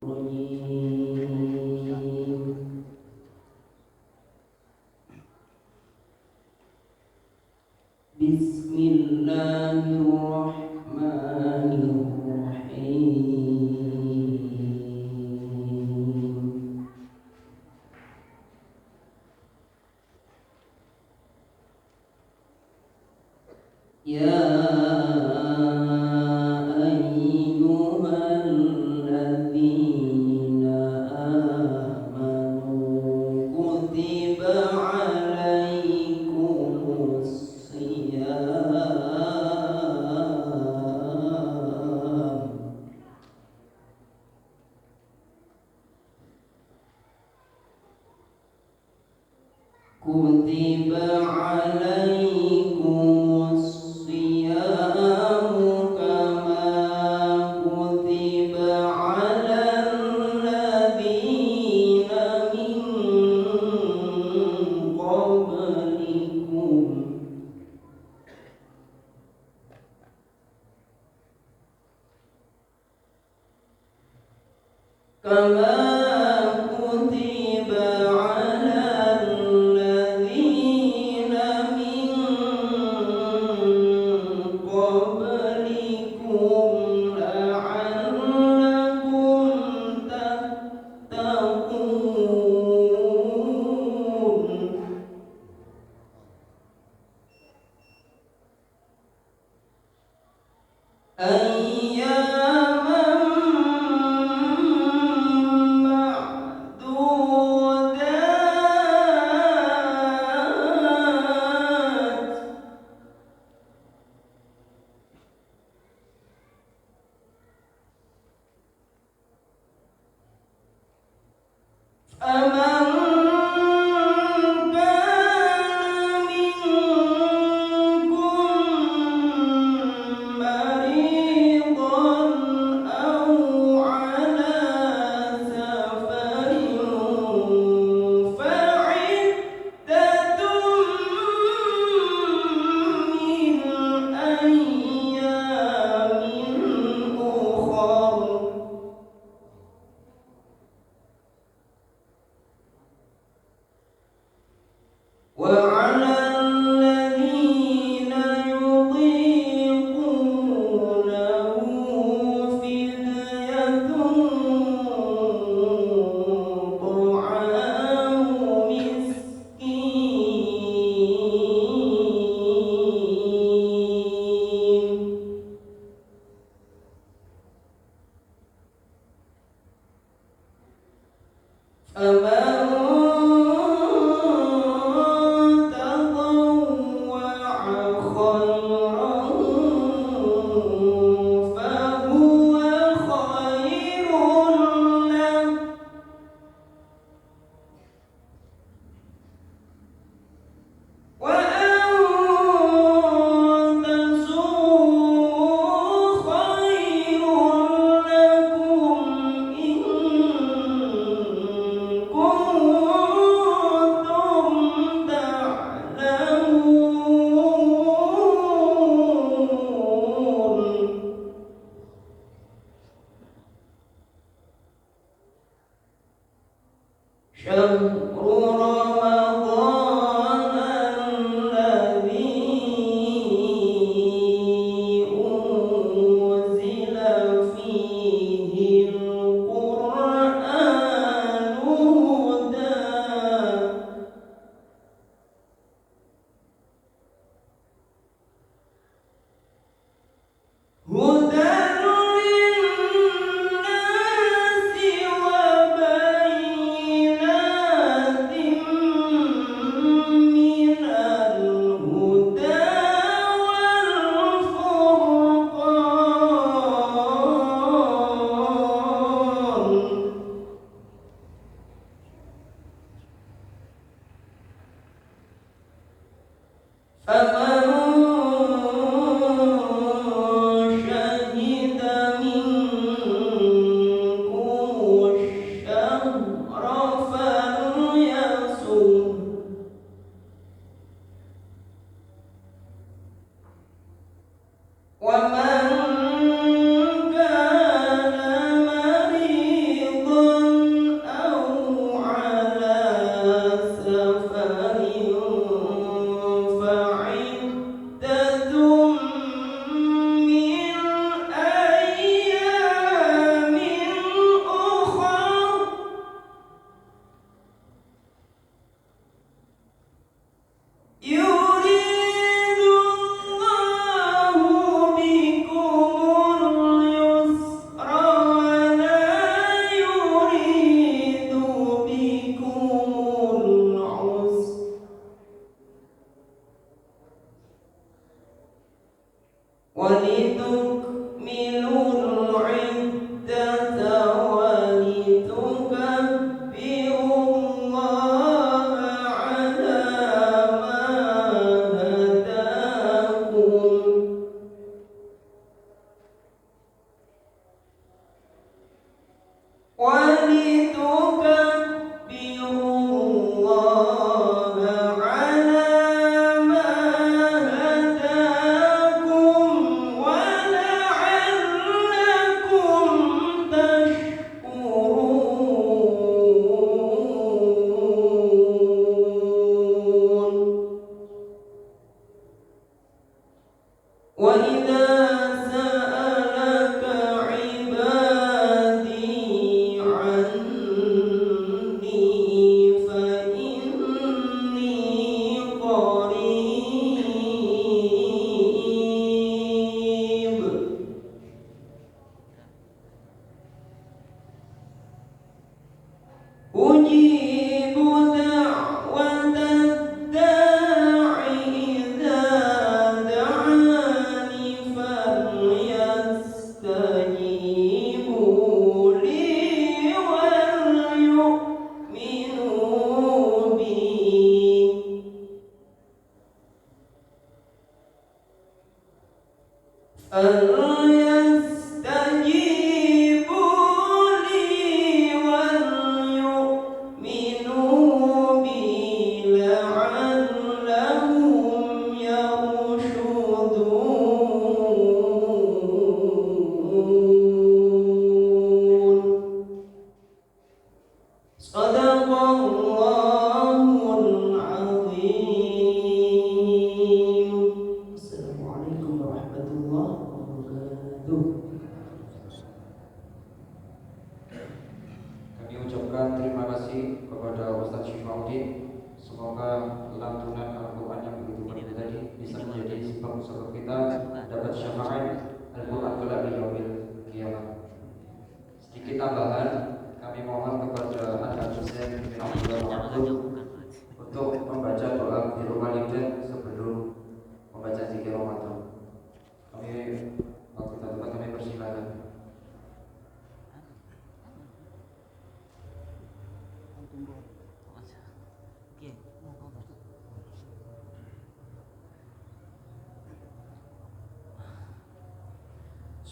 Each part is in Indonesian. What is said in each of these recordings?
Bismillahirrahmanirrahim. Ya ayyuhalladzina amanu kutiba alaikumus siyam kutiba alaikumus siyamu kama kutiba alal ladzina min qablikum kama kutiba alal ladzina min qablikum la'allakum tattaqun. Ayyaman ma'dudat. Faman kana minkum maridan aw ala safarin fa'iddatun min ayyamin ukhar. وعلى الذين يطيقونه فدية طعام مسكين فمن تطوع خيرا فهو خير له وأن تصوموا خير لكم إن كنتم تعلمون. شهر رمضان الذي أنزل فيه القرآن هدى للناس وبينات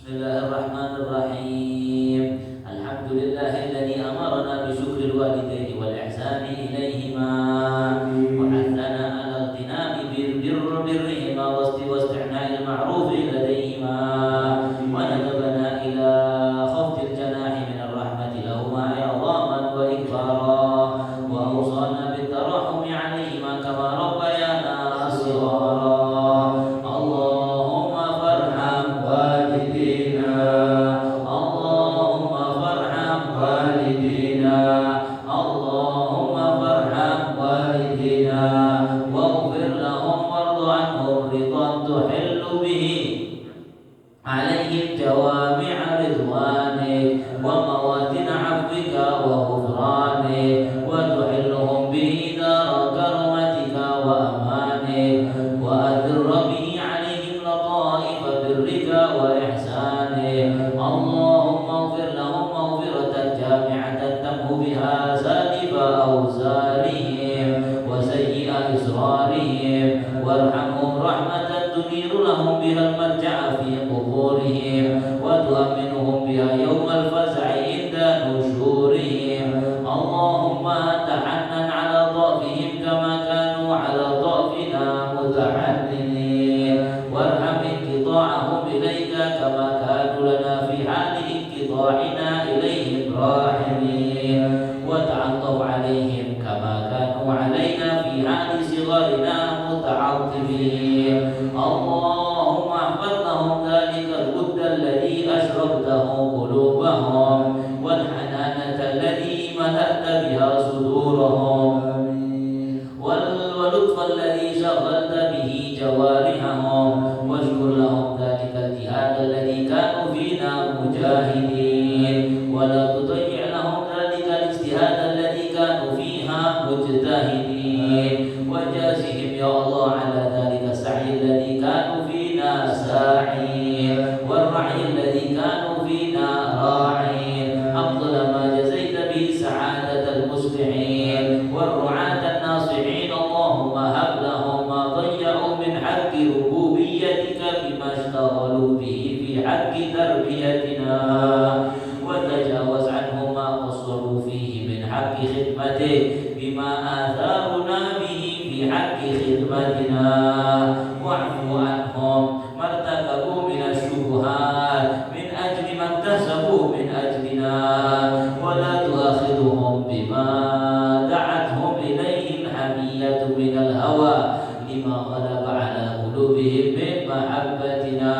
Bismillahirrahmanirrahim. Alhamdulillahilladzi amarna bi syukril walidaini wal ihsani ilaihima wa hathana ala igtinami birrihima wa isti'na'il ma'rufi ladaihima wa nadabana ila khafdil janahi min ar-rahmati lahuma i'zaman wa ikbara wa awsana bit tarahumi alaihima kama rabbayana shighara. خدمته بما آثارنا به في حق خدمتنا واعف عنهم ما ارتكبوا من الشبهات من أجل ما اكتسبوا من أجلنا ولا تؤاخذهم بما دعتهم إليه الحمية من الهوى لما غلب على قلوبهم من محبتنا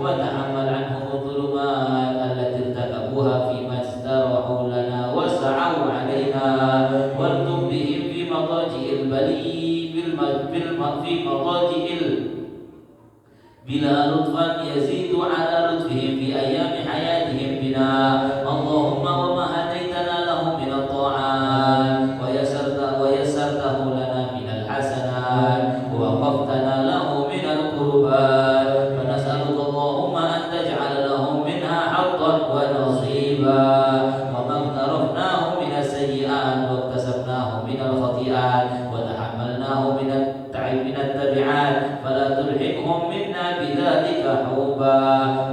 وتحمل عنهم الظلمات التي ارتكبوها فيما استراحوا لنا وسعوا علينا والطب بهم في مضاجع البلي في مضاجع بلا لطفا يزيد على لطفهم في أيام حياتهم بنا اللهم وما هديتنا لهم من الطاعات ويسرته لنا من الحسنات ووقفتنا له من القربات فنسألك اللهم أن تجعل لهم منها حظا ونصيبا وما اقترفناه من السيئات واكتسبناه من الخطيئات وتحملناه من التبعات فلا تلحقهم منا بذلك حوبا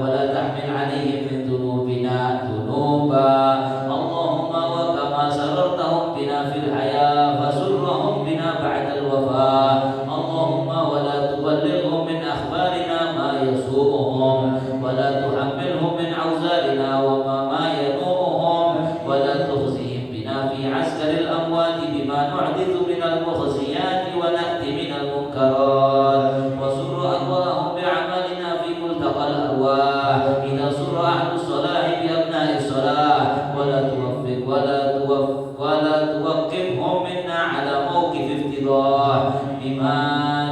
ولا تحمل عليهم من ذنوبنا ذنوبا اللهم وكما سررتهم بنا في الحياة فسرهم بنا بعد الوفاة اللهم ولا تبلغهم من أخبارنا ما يسوءهم ولا تحملهم من أوزارنا وما ينوءهم ولا تخزهم بنا في عسكر الأموات بما نحدث من المخزيات ونأتي من المنكرات وسر أرواحهم بعملنا في ملتقى الأرواح إذا سر أهل الصلاح بأبناء الصلاح ولا توقفهم منا على موقف افتضاح بما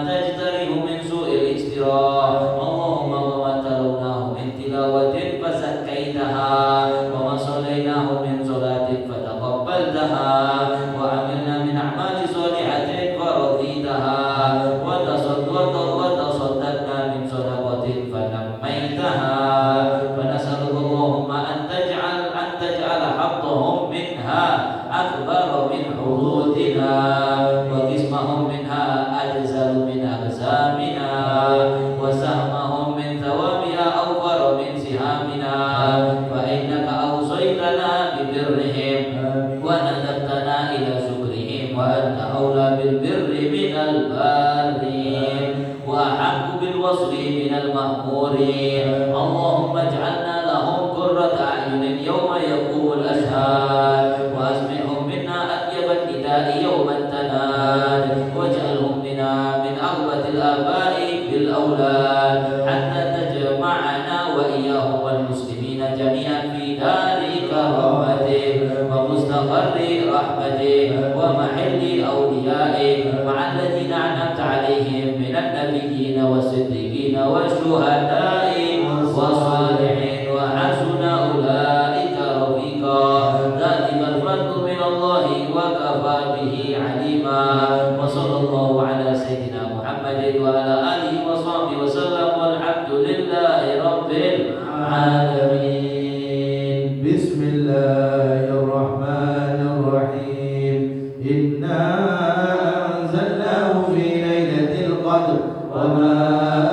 تجترح من سوء الاجتراح اللهم وما تلوناه من تلاوة فزكيتها وما صليناه من صلاة فتقبلتها وعملنا من أعمال صالحة فرضيتها وتصدقنا من صدقة فنميتها فنسألك اللهم أن تجعل حظهم منها أكبر من حظوظنا وقسمهم منها أجزل من أقسامنا وسهمهم من ثوابها أوفر من سهامنا فإنك أوصيتنا ببرهم وندبتنا إلى شكرهم وأنت أولى بالبر من البارين وأحق بالوصل من المأمورين اللهم اجعلنا لهم قرة أعين يوم يقوم الأشهاد وأسمعهم منا أطيب النداء يوم التناد واجعلهم لنا من أغبة الآباء بالأولاد حتى تجمعنا وإياهم والمسلمين جميعا في دار كرامتك ومستقر رحمتك ومحل أوليائك مع الذين أنعمت عليهم من النبيين والصديقين والشهداء والصالحين وحسن أولئك رفيقا ذلك الفضل من الله وكفى به عليما وصلى الله على سيدنا محمد وعلى آله وصحبه وسلم والحمد لله رب العالمين. بسم الله الرحمن الرحيم. إنا أنزلناه في ليلة القدر وما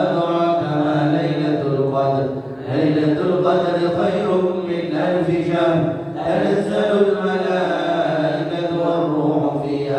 أدراك ما ليلة القدر. ليلة القدر خير من ألف شهر. تنزل الملائكة والروح فيها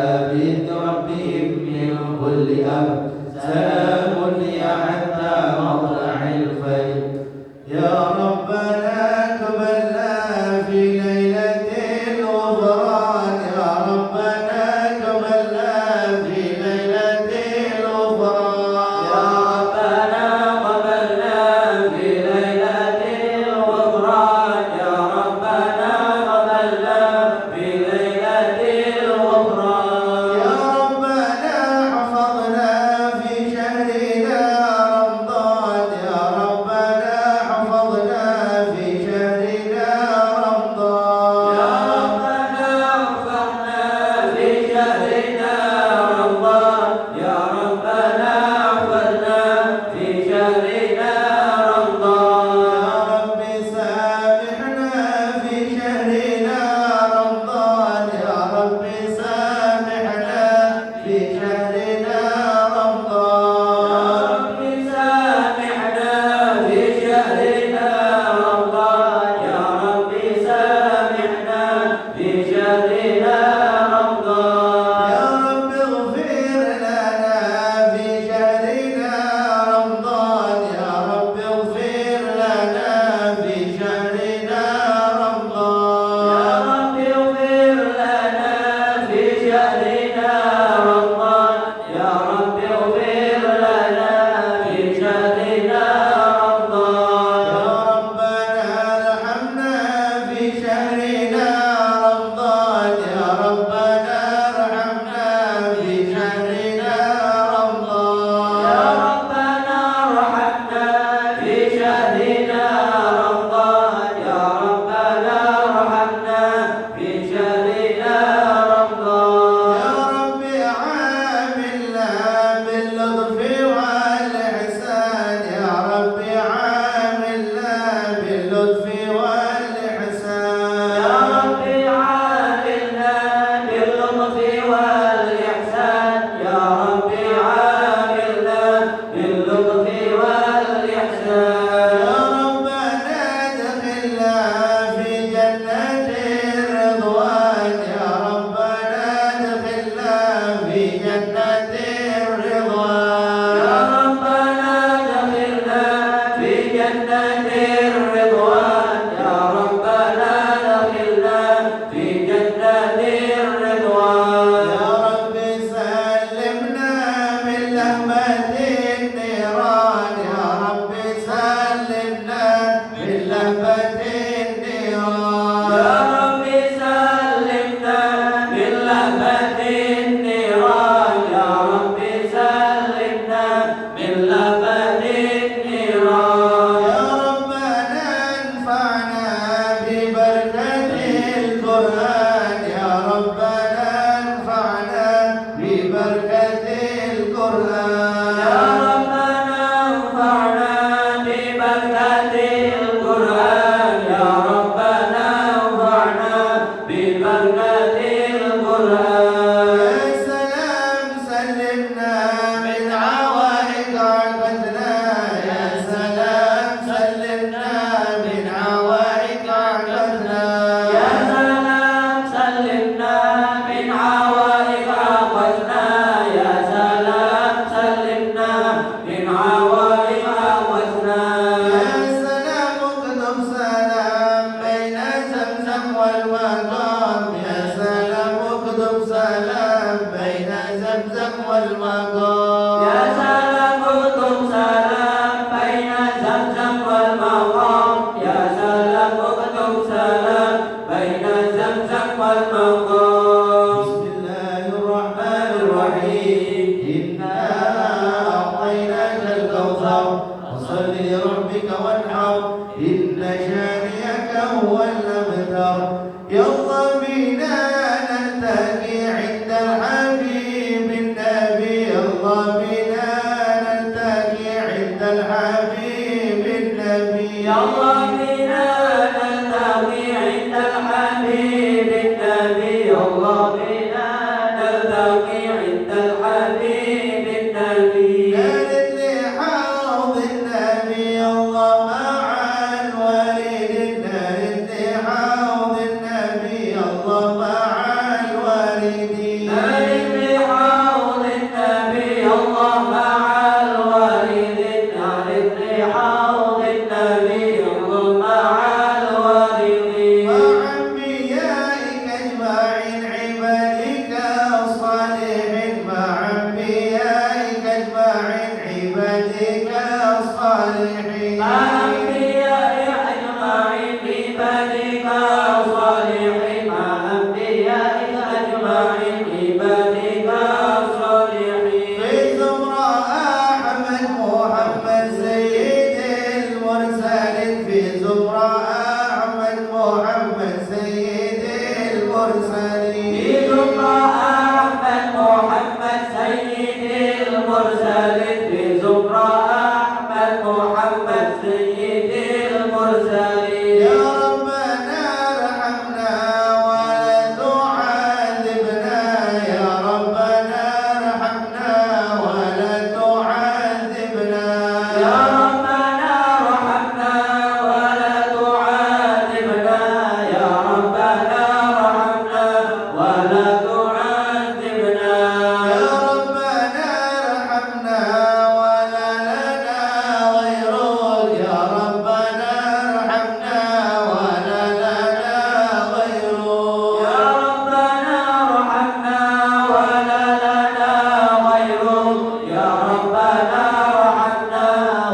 القرآن يا ربنا انفعنا ببركة القرآن يا ربنا انفعنا ببركة القرآن يا ربنا انفعنا ببركة القرآن يا سلام سلمنا من عوائق عقدنا يا سلام سلمنا من عوائق عقدنا يا سلام سلمنا من عوائق عقدنا يا سلام سلمنا من عوائق عقدنا يا سلام اكتب سلام بين زمزم والمقام يا سلام اكتب سلام بين زمزم والمقام يا سلام اكتب سلام بين زمزم والمقام يا سلام اكتب سلام بين زمزم والمقام بسم الله الرحمن الرحيم إنا أعطيناك الكوثر فصل لربك وانحر إن شانئك هو الأبتر يلا بينا نلتقي عند الحبيب النبي يلا بينا نلتقي عند الحبيب النبي يلا بنا نلتقي عند الحبيب النبي يلا بنا نلتقي عند الحبيب النبي قالت لي حوض النبي الله مع الوالد قالت لي حوض النبي الله مع الوالد مالك لحوض النبي الله مع الوالد مالك لحوض النبي الله مع الوالد مع أنبيائك أجمعين عبادك الصالحين مع أنبيائك أجمعين عبادك الصالحين مع أنبيائك أجمعين عبادك الصالحين مع أنبيائك أجمعين عبادك الصالحين في زمرة أحمد محمد سيد المرسلين في زمرة أحمد محمد سيد المرسلين في زمرة أحمد محمد سيد المرسلين في زمرة أحمد محمد سيد المرسلين يا ربنا ارحمنا ولا تعذبنا يا ربنا ارحمنا ولا تعذبنا يا ربنا ارحمنا ولا تعذبنا يا ربنا ارحمنا ولا تعذبنا يا ربنا ارحمنا ولا لنا غيرك يا ربنا ارحمنا ولا لنا غيرك يا ربنا ارحمنا ولا لنا غيرك يا ربنا ارحمنا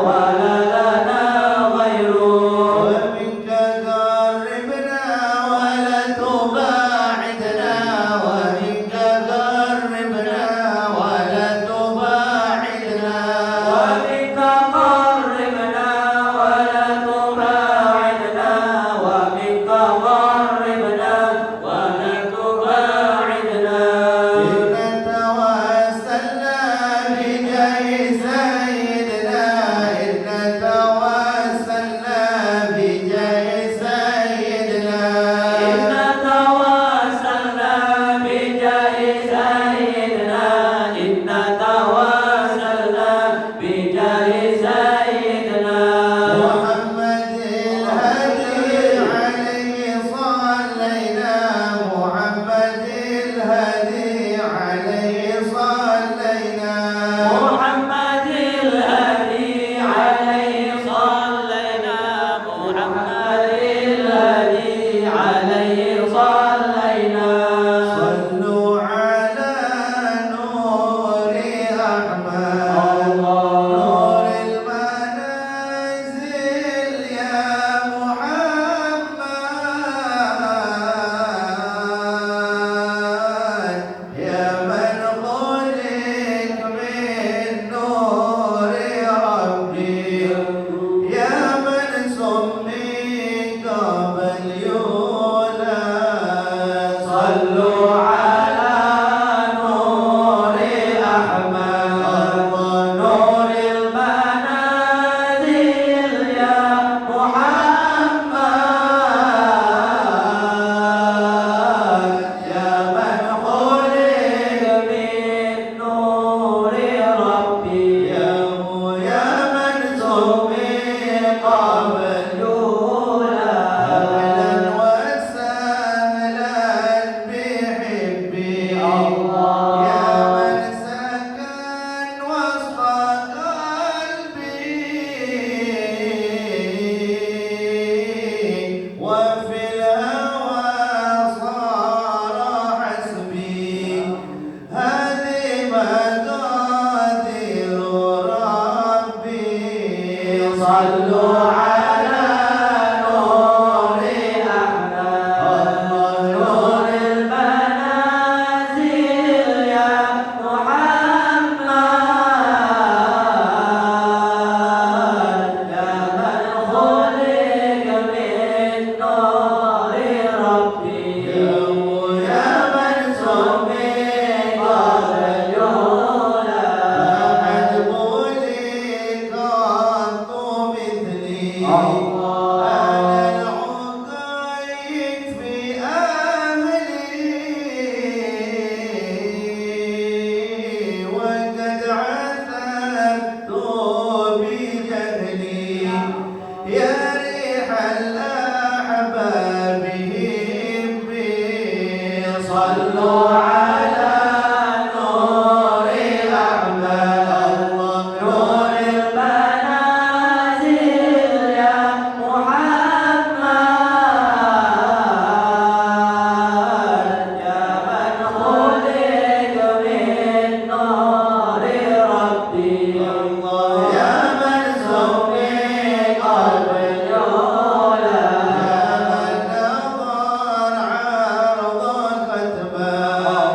ولا لنا غيرك ومنك قربنا ولا تباعدنا صلوا على نور أحمد نور المنازل يا محمد يا من خلق من نور ربي يا من سمي قلب العلا يا من نظر عرض ختمه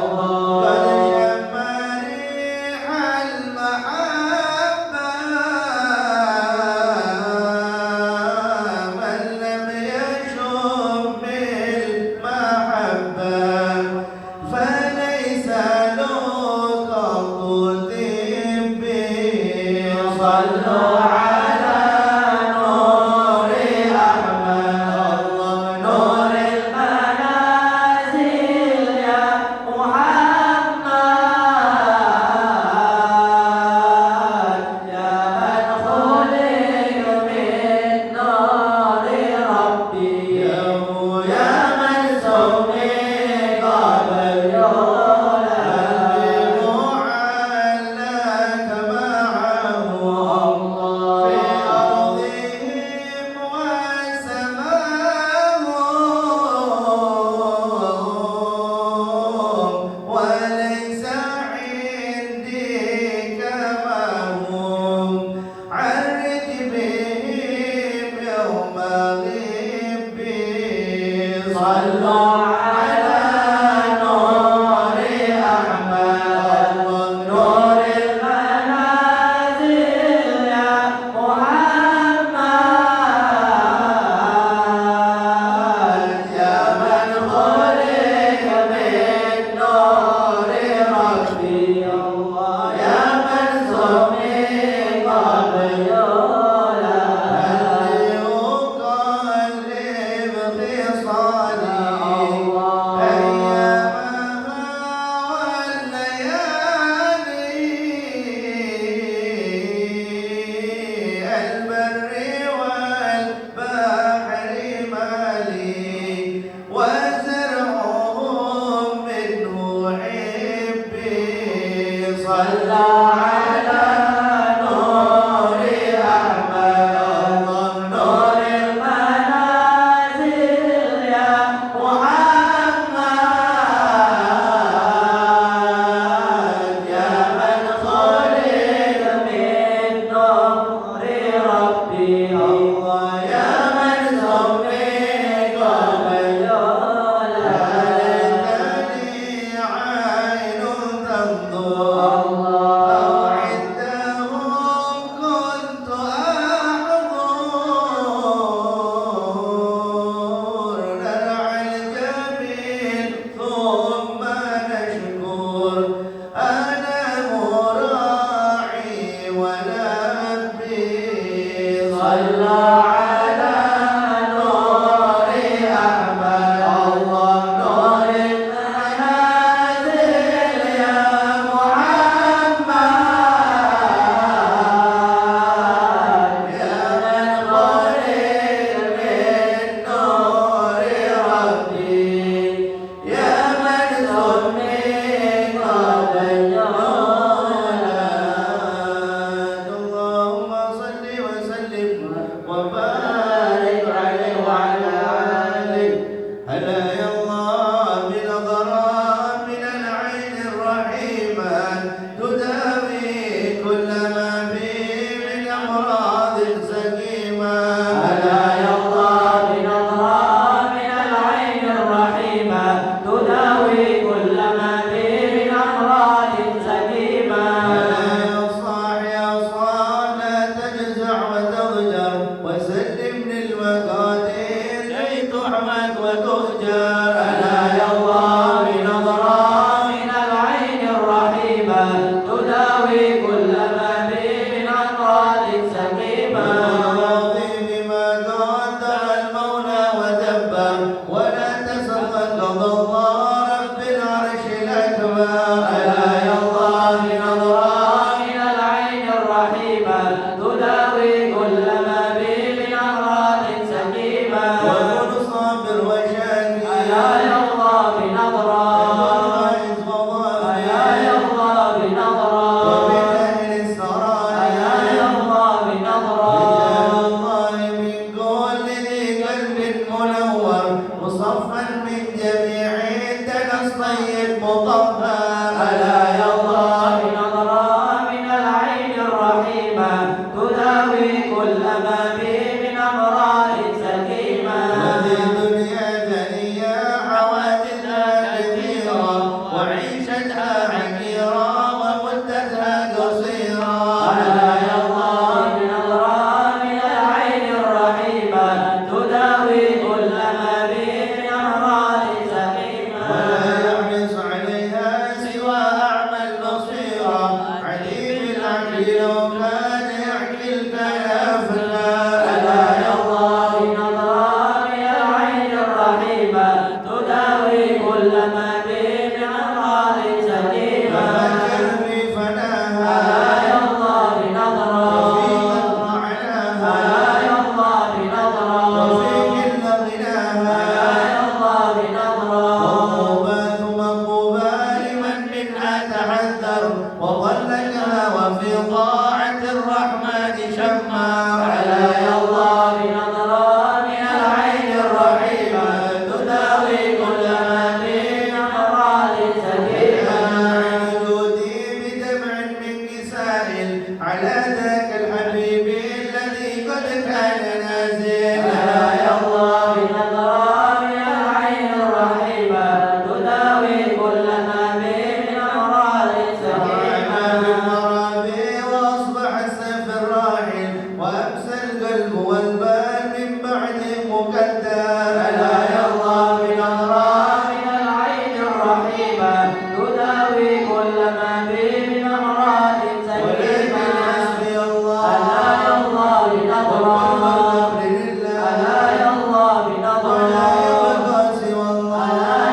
طيب مطهر ألا يرضى بنظرة من العين الرحيمة تداوي كل ما به من أمراض سليمة وفي الدنيا دنيا حوادثها كثيرة وعيشتها عميرة ومدتها قصيرة ألا يرضى بنظرة من العين الرحيمة تداوي كل ما به من أمراض سليمة ولا يحرص عليها سوى أعمى البصيرة عليم العقل لو كان يحكي الكلافنا ألا يرضى بنظرة من العين الرحيمة تداوي كل ما به من أمراض سليمة ففكر في فناها ألا يرضى بنظرة وفي قدر عناها ألا يرضى بنظرة وفي كل غناها ألا يرضى بنظرة والطوبات مقوبة لمن منها تحذر وظلتها وفي طاعة الرحمن شمار ألا يرضى بنظرة من العين الرحيمة تداوي كل ما به من أمراض سليمة عن جودي بدمع من كسائل على ذاك الحبيب الذي قد كان نازل ألا يرضى بنظرة من العين الرحيمة تداوي كل ما به من أمراض سليمة المرابي واصبح السيف الراحل وامسى القلب والبال من بعد مكدر ألا يرضى بنظرة من العين الرحيمة تداوي كل ما به من أمراض ولكن سليمة حسبي الله ألا يرضى بنظرة والامر لله ألا يرضى ولا بنظرة يبقى سوى ألا الله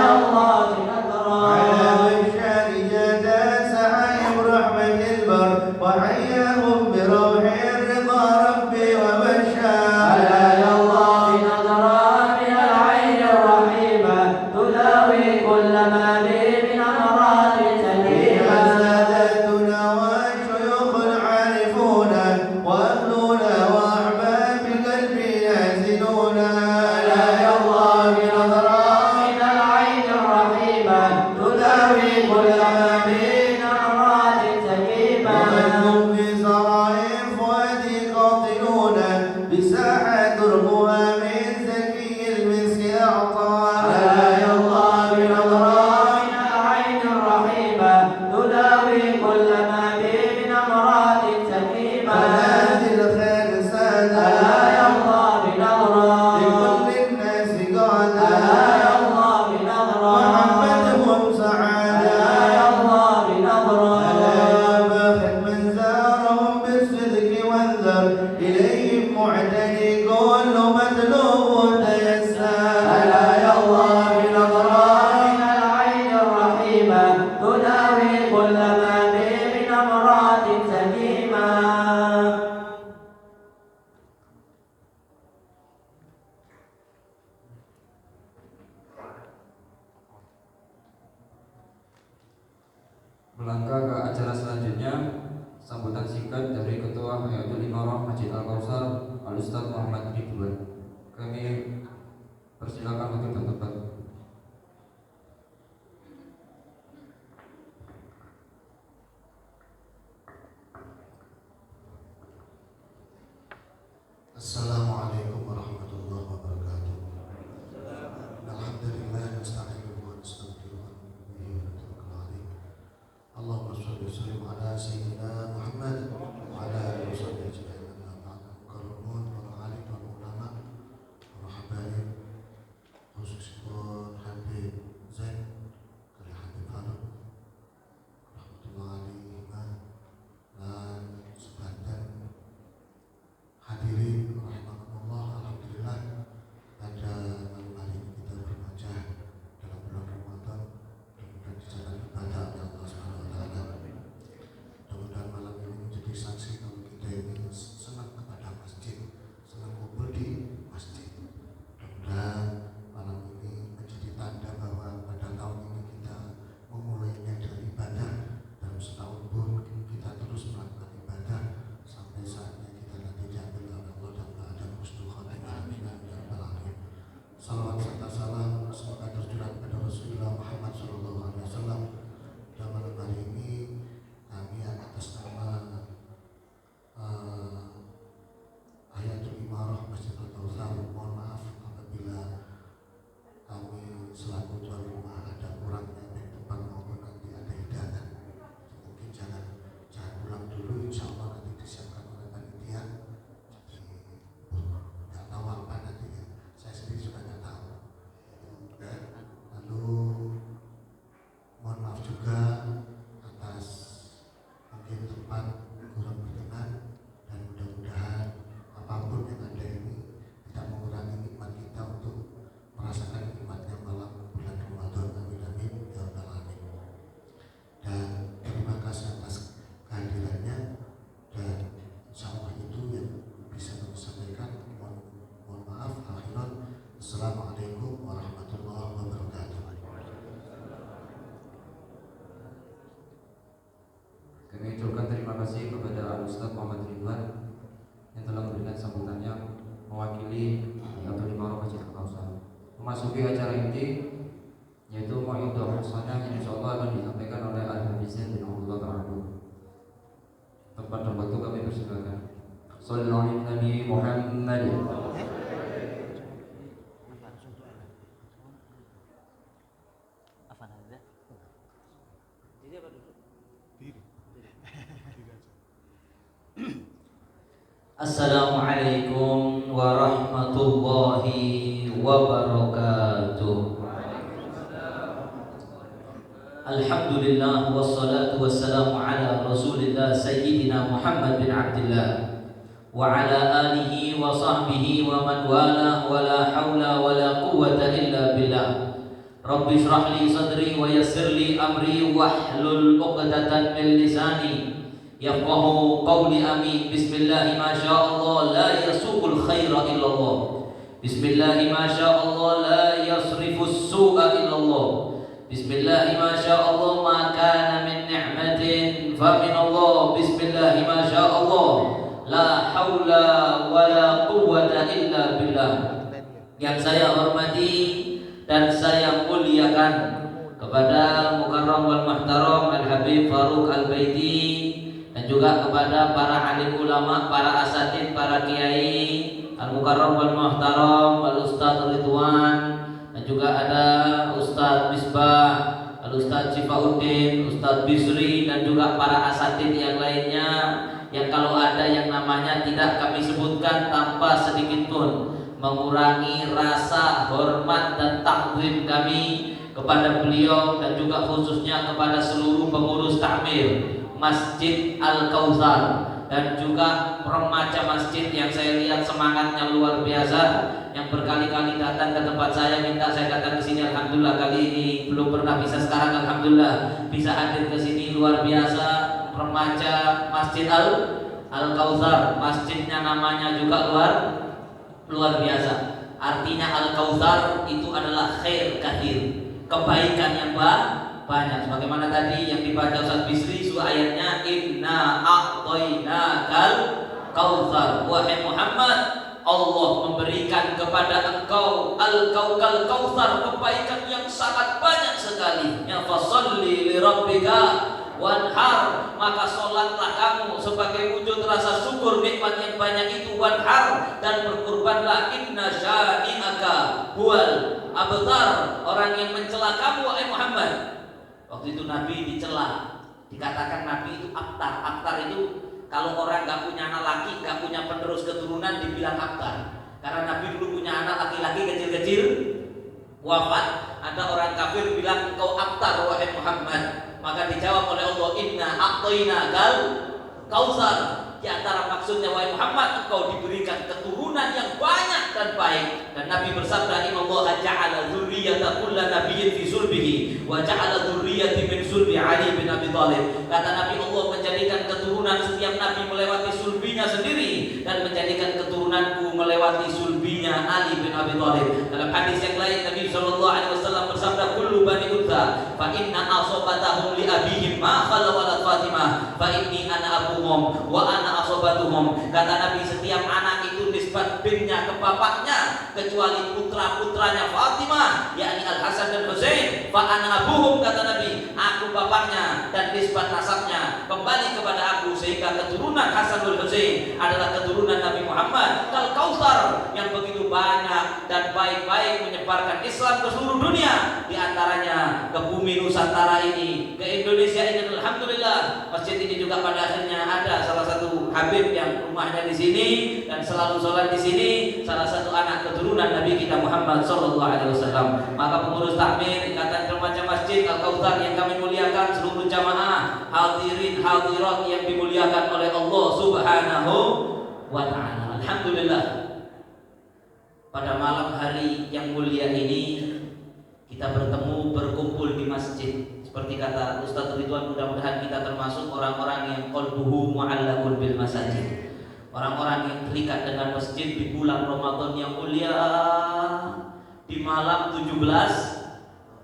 يرضى بنظرة على بشار جادا سعايم رحمة البر وحياهم بروح الرضا ربي وبشار ألا يرضى بنظرة من العين الرحيمة تداوي كل ما به من أمراض سليمة ساداتنا والشيوخ العارفون وأهلنا وأحباب قلبي نازلون ألا يرضى بنظرة من العين الرحيمة تداوي كل ما به من أمراض سليمة ومنهم في سرائر فؤادي قاطنون بساحة دربها من زكي المسك أعطانا ألا يرضى بنظرة من العين الرحيمة تداوي كل ما به من أمراض سليمة منازل خير سادة ألا يرضى بنظرة لكل الناس قادة ألا يرضى بنظرة محبتهم سعادة ألا يرضى بنظرة ألا يا باخت من زارهم بالصدق وانذر إليهم معتدي كل مطلوب تيسر ألا يرضى بنظرة من العين الرحيمة تداوي كل ما به من أمراض سليمة Melangkah ke acara selanjutnya, sambutan singkat dari Ketua Hayatul Imarah Masjid Al-Kausar Al-Ustaz Muhammad Ridwan. Kami persilakan untuk bertempat. Assalamualaikum warahmatullahi wabarakatuh. Alhamdulillah nasta'inuhu wa nastaghfiruh wa nu'minu bihi wa natawakkal alayh. Allahumma shalli wa sallim ala sayyidina Muhammad wa ala alihi wa sahbihi ajma'in. Amma ba'du. Mukarramun para alim dan ulama, para Wassalamualaikum warahmatullahi wabarakatuh. Kami ucapkan terima kasih kepada Ustaz Muhammad Ridwan yang telah memberikan sambutannya mewakili Yayatul Imarah Masjid Al-Kausar. Memasuki acara inti yaitu Mau'idhah Hasanah yang insyaallah akan disampaikan oleh Al-Hafizin bin Abdullah Ta'ala. Tempat dan waktu kami persilakan. Sallallahu alaihi Muhammad. Assalamualaikum warahmatullahi wabarakatuh. Alhamdulillah wassalatu wassalamu ala Rasulillah Sayyidina Muhammad bin Abdullah wa ala alihi wa sahbihi wa man wala wa la hawla wa la quwwata illa billah. Rabbi shrah li sadri wa yassir li amri wahlul 'uqdatan min lisani yafqahu qawli. Amin. Bismillah ma sya'allah la yasuqul khaira illallah. Bismillah ma sya'allah la yasrifus su'a illallah. Bismillah ma sya'allah ma kana min ni'matin fa min Allah. Bismillah ma sya'allah la haula wa la quwwata illa billah. Yang saya hormati dan saya muliakan kepada Mukarram wal Muhtaram Al-Habib Faruq Al-Baiti, dan juga kepada para alim ulama, para asatid, para kiai, Al-Mukarram wal Muhtaram Al-Ustaz Ridwan, dan juga ada Ustaz Misbah, Al-Ustaz Sifauddin, Ustaz Bisri, dan juga para asatid yang lainnya yang kalau ada yang namanya tidak kami sebutkan tanpa sedikit pun mengurangi rasa hormat dan takzim kami kepada beliau, dan juga khususnya kepada seluruh pengurus takmir Masjid Al-Kausar dan juga remaja masjid yang saya lihat semangatnya luar biasa, yang berkali-kali datang ke tempat saya, minta saya datang ke sini. Alhamdulillah kali ini belum pernah bisa, sekarang alhamdulillah bisa hadir ke sini. Luar biasa remaja Masjid Al-Kausar. Masjidnya namanya juga luar biasa. Artinya Al-Kausar itu adalah khair kathir, kebaikan yang banyak. Sebagaimana tadi yang dibaca Ustaz Bisri surah ayatnya, inna a'tainakal kautsar. Wahai Muhammad, Allah memberikan kepada engkau al-kaukal kautsar, kebaikan yang sangat banyak sekali. Ya fasalli li rabbika wanhar, maka sholatlah kamu sebagai wujud rasa syukur nikmat yang banyak itu. Wanhar, dan berkurbanlah. Inna syani'aka huwal abtar, orang yang mencela kamu wahai Muhammad. Waktu itu Nabi dicela, dikatakan Nabi itu abtar. Abtar itu kalau orang gak punya anak laki, gak punya penerus keturunan, dibilang abtar. Karena Nabi dulu punya anak laki-laki kecil-kecil wafat. Ada orang kafir bilang engkau abtar wahai Muhammad. Maka dijawab oleh Allah, inna a'tainakal kautsar. Di antara maksudnya wahai Muhammad, engkau diberikan keturunan yang banyak dan baik. Dan Nabi bersabda, innallaha ja'ala dzurriyyata kulli nabiyyin fi sulbihi wa ja'ala dzurriyyati min sulbi Ali bin Abi Thalib. Kata Nabi, Allah menjadikan keturunan setiap nabi melewati sulbinya sendiri, dan menjadikan keturunanku melewati sulbinya Ali bin Abi Thalib. Dalam hadis yang lain Nabi sallallahu alaihi wasallam bersabda, kullu bani Utha fa inna asabatahum li abihim ma khala walad Fatimah fa inni ana abuhum wa ana asobatuhum. Kata Nabi, setiap anak itu nisbat binnya ke bapaknya kecuali putra-putranya Fatimah, yakni Al-Hasan dan Husain. Fa ana abuhum, kata Nabi, aku bapaknya, dan nisbat nasabnya kembali kepada aku, sehingga keturunan Hasan dan Husain adalah keturunan Nabi Muhammad. Kal Kautsar yang begitu banyak dan baik-baik menyebarkan Islam ke seluruh dunia, di antaranya ke bumi Nusantara ini, ke Indonesia ini. Alhamdulillah, masjid ini juga pada akhirnya ada salah satu Habib yang rumahnya di sini dan selalu sholat di sini, salah satu anak keturunan Nabi kita Muhammad sallallahu alaihi wasallam. Maka pengurus takmir Ikatan Remaja Masjid Al-Kautsar yang kami muliakan, seluruh jamaah hadirin hadirat yang dimuliakan oleh Allah Subhanahu wa taala. Alhamdulillah, pada malam hari yang mulia ini kita bertemu, berkumpul di masjid. Seperti kata Ustaz Ridwan, mudah-mudahan kita termasuk orang-orang yang qalbuhu mu'allaqun bil masajid, orang-orang yang terikat dengan masjid di bulan Ramadan yang mulia. di malam 17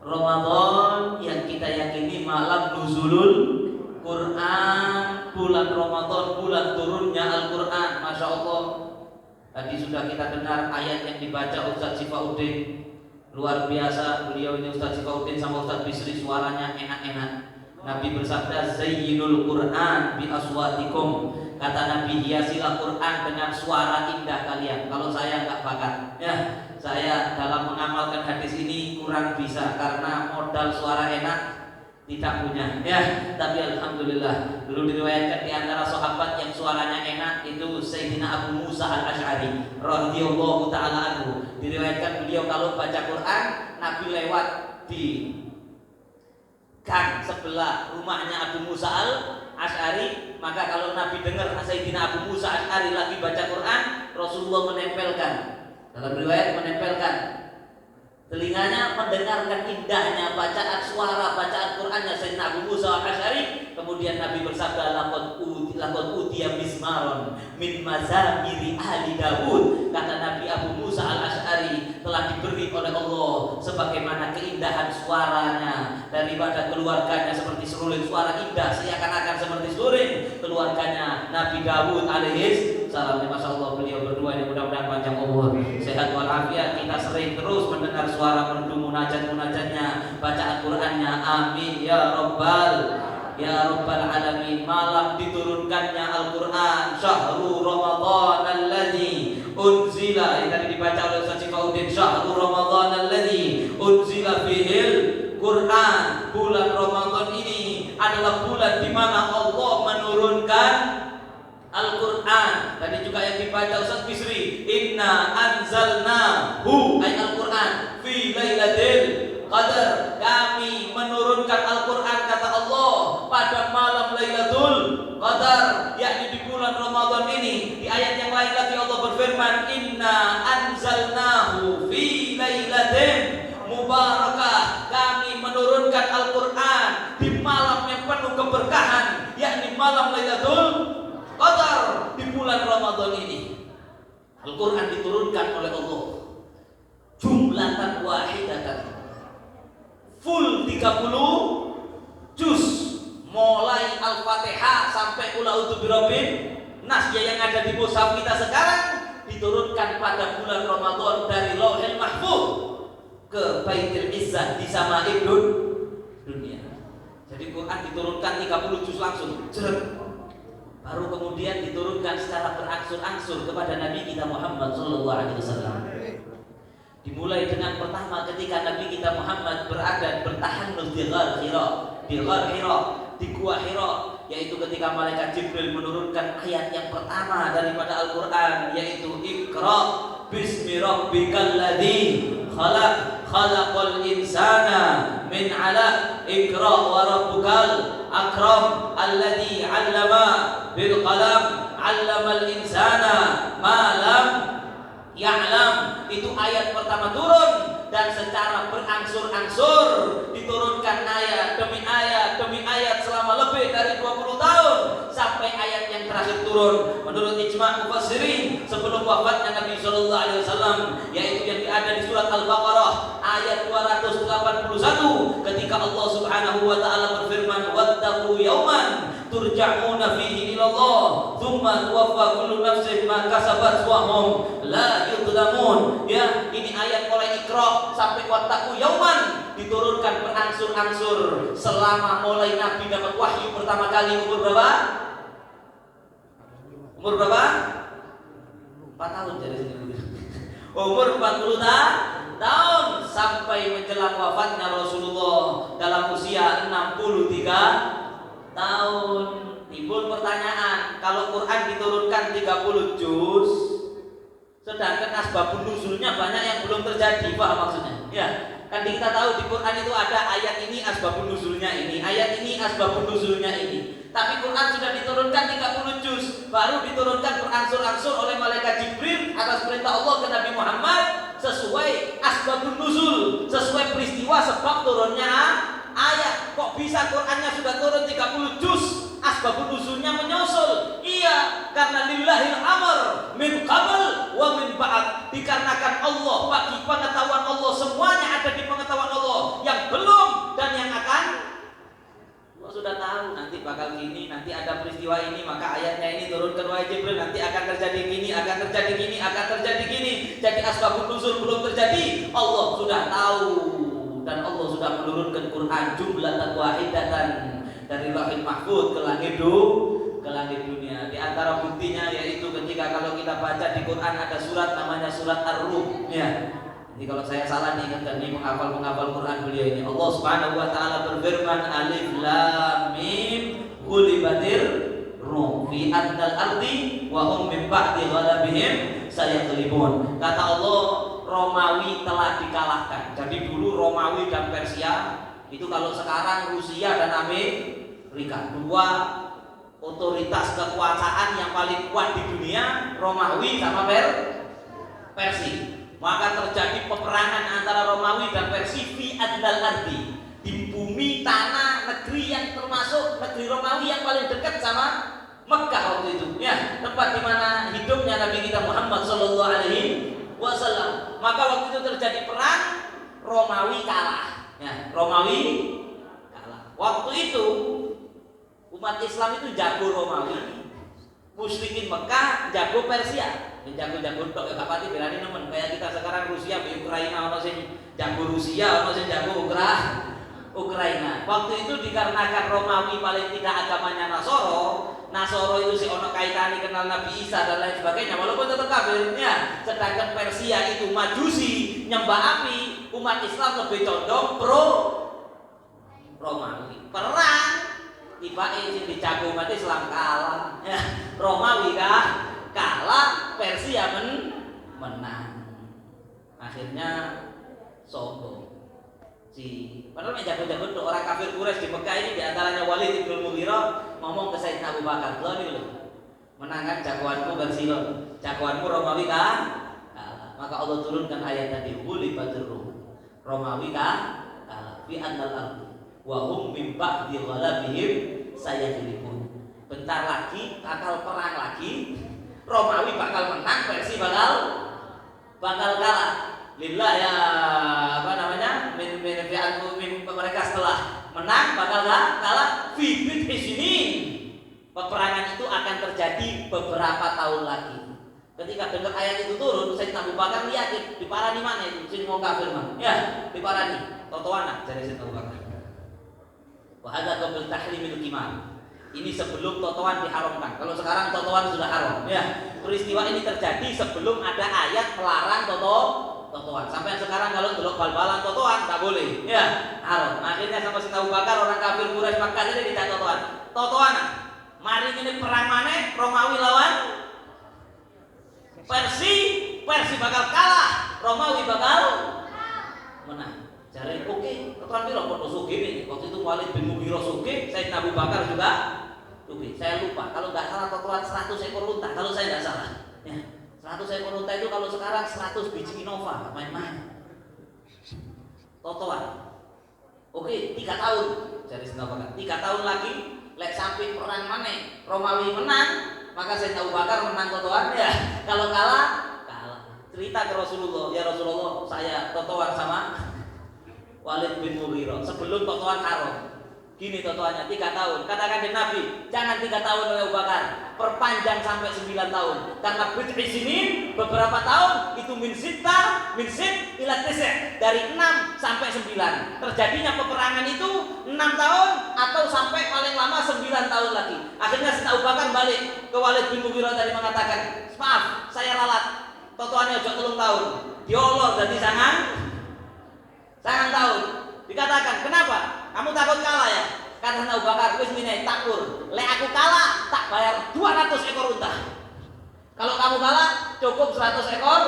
Ramadan yang kita yakini malam nuzulul Quran, bulan Ramadan, bulan turunnya Al-Quran. Masya Allah, tadi sudah kita dengar ayat yang dibaca Ustaz Sifauddin. Luar biasa, beliau ini Ustaz Sifauddin sama Ustaz Bisri suaranya enak-enak. Nabi bersabda, zayyinul Quran bi aswatikum. Kata Nabi, hiasilah Quran dengan suara indah kalian. Kalau saya nggak bakat, ya saya dalam mengamalkan hadis ini kurang bisa karena modal suara enak tidak punya, ya. Tapi alhamdulillah, dulu diriwayatkan di antara sahabat yang suaranya enak itu Sayyidina Abu Musa Al-Asy'ari radhiyallahu taala anhu. Diriwayatkan beliau kalau baca Quran, Nabi lewat di gang sebelah rumahnya Abu Musa Al-Asy'ari, maka kalau Nabi dengar Sayyidina Abu Musa Al-Asy'ari lagi baca Quran, Rasulullah menempelkan, dalam riwayat menempelkan telinganya mendengarkan indahnya bacaan suara bacaan Qurannya Sayyidina Abu Musa Al-Asy'ari. Kemudian Nabi bersabda, laqad utiya mizmaron min mazamiri ahli Daud. Kata Nabi, Abu Musa Al-Asy'ari telah diberi oleh Allah sebagaimana keindahan suaranya daripada keluarganya seperti seruling suara indah seakan-akan seperti seruling keluarganya Nabi Daud alaihis salam. Masya Allah, beliau berdua ini mudah-mudahan panjang umur, sehat walafiat. Kita sering terus mendengar suara merdu munajat-munajatnya, bacaan Qurannya. Amin ya Rabbal alamin. Malam diturunkannya Al-Quran, syahrul Ramadan alladzi unzila, yang tadi dibaca oleh Ustaz Sifauddin, syahrul Ramadan alladzi unzila fihil Quran. Bulan Ramadan ini adalah bulan di mana Allah menurunkan Al-Quran. Tadi juga yang dibaca Ustaz Bisri, inna anzalnahu ay Al-Quran fi lailatul qadar. Kami menurunkan Al-Quran, kata Allah, pada malam Lailatul Qadar, yakni di bulan Ramadan ini. Di ayat yang lain lagi Allah berfirman, inna anzalnahu fi lailatin mubarakah. Kami menurunkan Al-Quran di malam yang penuh keberkahan, yakni malam Lailatul Qadar di bulan Ramadan ini. Al-Quran diturunkan oleh Allah jumlatan wahidatan, full 30 juz, mulai Al-Fatihah sampai Qul a'udzu birabbin nas yang ada di mushaf kita sekarang diturunkan pada bulan Ramadan dari Lauhul Mahfuz ke Baitul Izzah di sama'id dunia. Jadi Quran diturunkan 30 juz langsung, jeret. Baru kemudian diturunkan secara berangsur-angsur kepada Nabi kita Muhammad sallallahu alaihi wasallam. Dimulai dengan pertama ketika Nabi kita Muhammad bertahanus di Ghar Hira, di Gua Hira, yaitu ketika malaikat Jibril menurunkan ayat yang pertama daripada Al-Quran, yaitu Iqra bismi rabbikal ladzi khalaqal insana min 'alaq. Iqra wa rabbukal akram alladzi 'allama bil qalam 'allamal insana ma lam ya'lam. Itu ayat pertama turun, dan secara berangsur-angsur diturunkan ayat demi ayat selama lebih dari 20 tahun sampai ayat yang terakhir turun menurut ijma' mufassirin sebelum wafatnya Nabi sallallahu alaihi wasallam, yaitu yang ada di surat Al-Baqarah ayat 281 ketika Allah Subhanahu wa taala berfirman, wattaqu yauman turja'una fihi ila Allah tsumma tuwaffa kullu nafsin ma kasabat wa hum la yudlamun. Ya, ini ayat mulai Iqra sampai wattaqu yauman diturunkan berangsur-angsur selama mulai Nabi dapat wahyu pertama kali umur berapa? Umur berapa? 4 tahun jadi sini. Umur 40 tahun sampai menjelang wafatnya Rasulullah dalam usia 63 tahun. Timbul pertanyaan, kalau Quran diturunkan 30 juz, sedangkan asbabun nuzulnya banyak yang belum terjadi, paham maksudnya? Ya, kan kita tahu di Quran itu ada ayat ini asbabun nuzulnya ini, ayat ini asbabun nuzulnya ini. Tapi Quran sudah diturunkan 30 juz, baru diturunkan berangsur-angsur oleh malaikat Jibril atas perintah Allah ke Nabi Muhammad sesuai asbabun nuzul, sesuai peristiwa sebab turunnya ayat. Kok bisa Qurannya sudah turun 30 juz, asbabun nuzulnya menyusul? Iya, karena lillahil amr min qabl wa min ba'd, dikarenakan Allah, bagi pengetahuan Allah semuanya ada di pengetahuan Allah, yang belum dan yang akan Allah sudah tahu nanti bakal gini, nanti ada peristiwa ini, maka ayatnya ini turunkan wahai Jibril, nanti akan terjadi gini, akan terjadi gini, akan terjadi gini. Jadi asbabun nuzul belum terjadi, Allah sudah tahu, dan Allah sudah menurunkan Quran jumlatan wahidatan dari Lauhul Mahfuz ke langit dunia. Di antara buktinya yaitu ketika kalau kita baca di Quran ada surat namanya surat Ar-Rum, ya. Jadi kalau saya salah diingatkan, ini menghafal Quran beliau ini. Allah Subhanahu wa taala berfirman, Alif Lam Mim ghulibatir Rum fi adnal ardi wa hum min ba'di ghalabihim sayaghlibun. Kata Allah, Romawi telah dikalahkan. Jadi dulu Romawi dan Persia itu, kalau sekarang Rusia dan Amerika, dua otoritas kekuasaan yang paling kuat di dunia, Romawi sama Persia. Maka terjadi peperangan antara Romawi dan Persia fi adnal ardi, di bumi tanah negeri yang termasuk negeri Romawi yang paling dekat sama Mekah waktu itu, ya, tempat di mana hidupnya Nabi kita Muhammad sallallahu alaihi wasallam. Maka waktu itu terjadi perang, Romawi kalah, ya, Romawi kalah. Waktu itu umat Islam itu jago Romawi, musyrikin Mekah jago Persia. Jago-jago tok ya kapati berani nemen, kayak kita sekarang Rusia be Ukraina, ono sing jago Rusia, ono sing jago Ukraina. Waktu itu dikarenakan Romawi paling tidak agamanya Nasoro itu si ono kaitane kenal Nabi Isa dan lain sebagainya, walaupun tetap kafirnya. Sedangkan Persia itu Majusi, nyembah api. Umat Islam lebih condong pro Romawi. Perang tiba sing dijago umat Islam kalah, ya. Romawi kalah, Persia menang. Akhirnya sombong. Padahal jago-jago tuh orang kafir Quraisy di Mekah ini, diantaranya Walid bin Mughirah ngomong ke Sayyidina Abu Bakar, "Lo nih lo, menangkan jagoanmu versi lo, jagoanmu Romawi kalah." Maka Allah turunkan ayat tadi, "Ghulibatir Rum." Romawi kalah fi annal ardi wa hum min ba'di ghalabihim sayaghlibun. Bentar lagi bakal perang lagi, Romawi bakal menang, Persia bakal kalah. Lillah ya mereka setelah menang bakal kalah fi bid'i sinin. Peperangan itu akan terjadi beberapa tahun lagi. Ketika dengar ayat itu turun, Sayyidina Abu Bakar yakin diparani mana itu sing mau kafir mah. Ya, diparani. Totoana dari Sayyidina Abu Bakar. Wa hadza qabl tahrimil qimar. Ini sebelum totoan diharamkan. Kalau sekarang totoan sudah haram, ya. Peristiwa ini terjadi sebelum ada ayat melarang totoan. Sampai sekarang kalau delok bal-balan totoan tak boleh, ya, haram. Akhirnya sama si Abu Bakar, orang kafir Quraisy Makkah ini tidak totoan. Mari ini perang mana? Romawi lawan Persia bakal kalah, Romawi bakal menang. Jadi oke, totoan piro podo sugih nih. Waktu itu Walid bin Mughirah sugih, Sayyidina Abu Bakar juga sugih. Saya lupa, kalau nggak salah totoan 100 ekor unta, kalau saya nggak salah. Ya. 100 ekor unta itu kalau sekarang 100 biji Innova, main-main. Totoan. Oke, 3 tahun. Jadi Sayyidina 3 tahun lagi, lek sampai perang mana Romawi menang, maka Sayyidina Abu Bakar menang totoan, ya. Kalau kalah. Cerita ke Rasulullah, ya Rasulullah, saya totoan sama Walid bin Mughirah sebelum totoan haram. Gini totoannya 3 tahun. Katakan dengan Nabi, jangan 3 tahun oleh Abu Bakar, perpanjang sampai 9 tahun. Karena bid'i sinin, beberapa tahun itu min sit ila tis', dari 6 sampai 9. Terjadinya peperangan itu 6 tahun atau sampai paling lama 9 tahun lagi. Akhirnya Sayyidina Abu Bakar balik ke Walid bin Mughirah tadi mengatakan, "Maaf, saya ralat. Totoannya udah 3 tahun. Diolor jadi sangat tahun." Dikatakan, "Kenapa? Kamu takut kalah ya?" Kata Abu Bakar, "Wis minai takur. Lek aku kalah, tak bayar 200 ekor unta. Kalau kamu kalah, cukup 100 ekor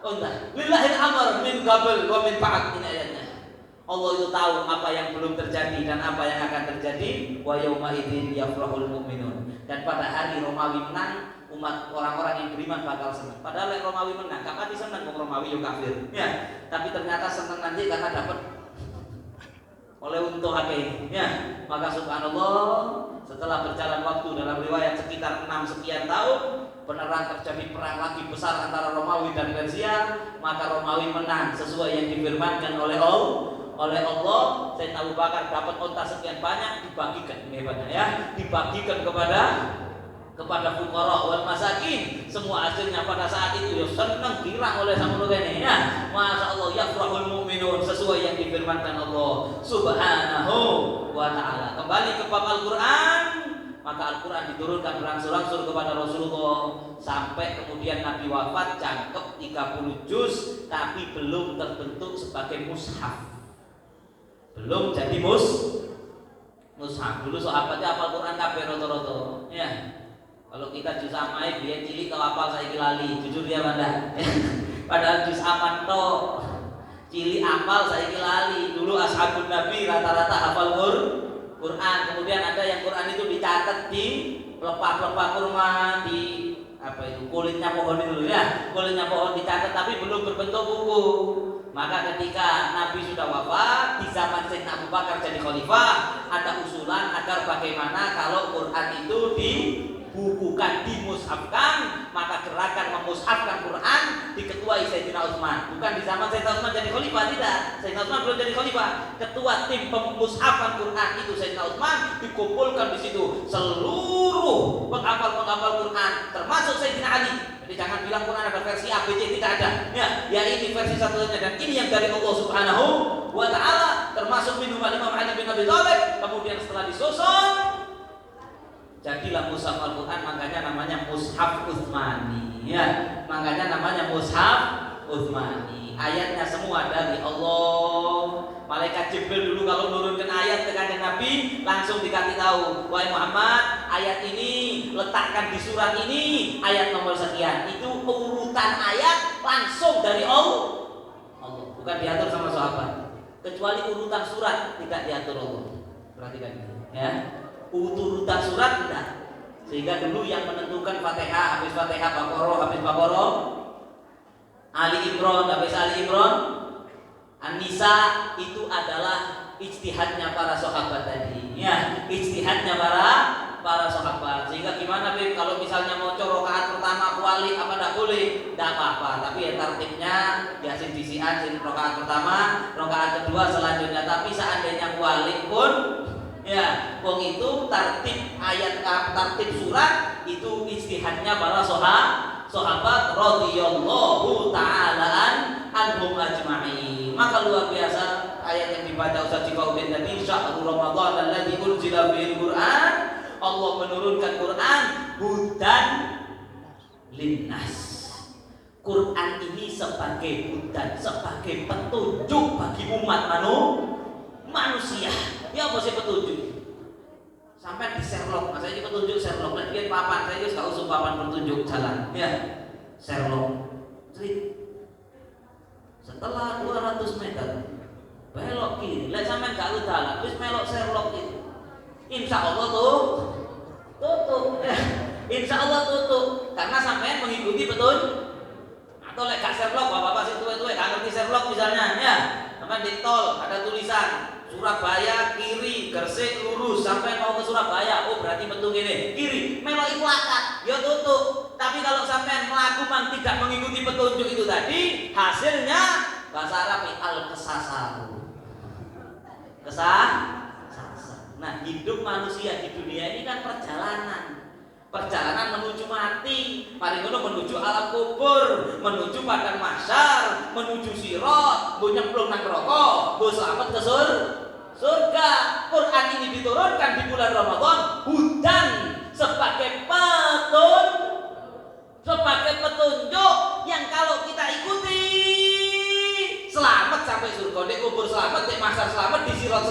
unta." Lillahil amr min qabl wa min ba'd. Ini ayatnya. Allah itu tahu apa yang belum terjadi dan apa yang akan terjadi. Wa yauma idzin yafrahul mu'minun. Dan pada hari Romawi menang, umat orang-orang yang beriman bakal senang. Padahal yang Romawi menang, kapan disenang kok Romawi yo kafir. Ya, tapi ternyata senang nanti karena dapat oleh untung akeh. Ya, maka subhanallah, setelah berjalan waktu dalam riwayat sekitar 6 sekian tahun, beneran terjadi perang lagi besar antara Romawi dan Persia, maka Romawi menang sesuai yang difirmankan oleh Allah. Sayyidina Abu Bakar dapat unta sekian banyak, dibagikan, hebatnya ya, dibagikan kepada fuqara wal masakin. Semua hasilnya pada saat itu ya senang girang oleh sama ini ya. Masya Allah, yafrahul mu'minun, sesuai yang difirmankan Allah Subhanahu wa ta'ala. Kembali ke bab Al-Quran, maka Al-Quran diturunkan berangsur-angsur kepada Rasulullah sampai kemudian Nabi wafat, cangkep 30 juz, tapi belum terbentuk sebagai mushaf, belum jadi mushaf. Dulu sahabatnya hafal Quran kabeh rata-rata ya. Kalau kita juz amai dia cilik tau hafal saiki lali, jujur ya Banda. Padahal juz aman to cilik hafal saiki lali. Dulu ashabun Nabi rata-rata hafal Quran. Kemudian ada yang Quran itu dicatat di pelepah-pelepah kurma, di apa itu, kulitnya pohon itu ya, kulitnya pohon dicatat tapi belum berbentuk buku. Maka ketika Nabi sudah wafat, di zaman Sayyidina Abu Bakar jadi khalifah, ada usulan agar bagaimana kalau Quran itu dibukukan, dimushafkan. Maka gerakan memushafkan Quran diketuai Sayyidina Utsman. Bukan di zaman Sayyidina Utsman jadi khalifah, tidak. Sayyidina Utsman belum jadi khalifah. Ketua tim pemushafan Quran itu Sayyidina Utsman, dikumpulkan di situ seluruh penghafal Quran, termasuk Sayyidina Ali. Jadi jangan bilang Quran ada versi A, B, C, tidak ada. Ya ini versi satunya, dan ini yang dari Allah Subhanahu wa ta'ala, termasuk minhum Imam Ali bin Abi Thalib. Kemudian setelah disusun jadilah mushaf Al-Quran, makanya namanya mushaf Utsmani ya. Makanya namanya mushaf Utsmani. Ayatnya semua dari Allah. Malaikat Jibril dulu kalau nurunkan ayat ke kanjeng Nabi langsung dikasih tahu, wahai Muhammad, ayat ini letakkan di surat ini, ayat nomor sekian. Itu urutan ayat langsung dari Allah, bukan diatur sama sahabat. Kecuali urutan surat tidak diatur Allah. Perhatikan ya. Urutan surat tidak. Sehingga dulu yang menentukan Fatihah, habis Fatihah Baqarah, Ali Imran, habis Ali Imran, An-Nisa, itu adalah ijtihadnya para sahabat tadi. Ya, ijtihadnya para sahabat. Sehingga gimana Bib, kalau misalnya mau rakaat pertama kuali apa enggak boleh? Enggak apa-apa, tapi ya tertibnya biasin bisian rakaat pertama, rakaat kedua selanjutnya. Tapi seandainya kuali pun ya, wong itu tertib ayat, tertib surat itu ijtihadnya para sahabat radhiyallahu ta'ala anhum ajma'in. Maka luar biasa ayat yang dibaca Ustaz Jikaudin tadi, syahrul Ramadan alladzi unzila fihil Qur'an. Allah menurunkan Quran hudan linnas. Quran ini sebagai hudan, sebagai petunjuk bagi umat manusia. Ya apa sih petunjuk? Sampai di Sherlock, masa ini petunjuk Sherlock. Lagi papan, saya juga usah papan petunjuk jalan. Ya, Sherlock. Setelah 200 meter belok kiri, lihat sampai gak udah, terus melok Sherlock itu. Insya Allah tutup. Insya Allah tutup, karena sampai mengikuti petunjuk. Atau lek gak Sherlock, bapak-bapak sih tua-tua gak ngerti Sherlock misalnya, ya, sampai di tol ada tulisan Surabaya kiri, Gresik lurus sampai mau ke Surabaya. Oh berarti betul gini, kiri, melok iku akad, ya tutup. Tapi kalau sampai melakukan tidak mengikuti petunjuk itu tadi, hasilnya bahasa Arab al-kesasar. Nah, hidup manusia di dunia ini kan perjalanan menuju mati, mari menuju alam kubur, menuju padang mahsyar, menuju sirat, mbok nyemplung nang neraka, mbok selamat ke surga. Quran ini diturunkan di bulan Ramadan hudan sebagai petunjuk yang kalau kita ikuti selamat sampai surga, di kubur selamat, di mahsyar selamat, di sirat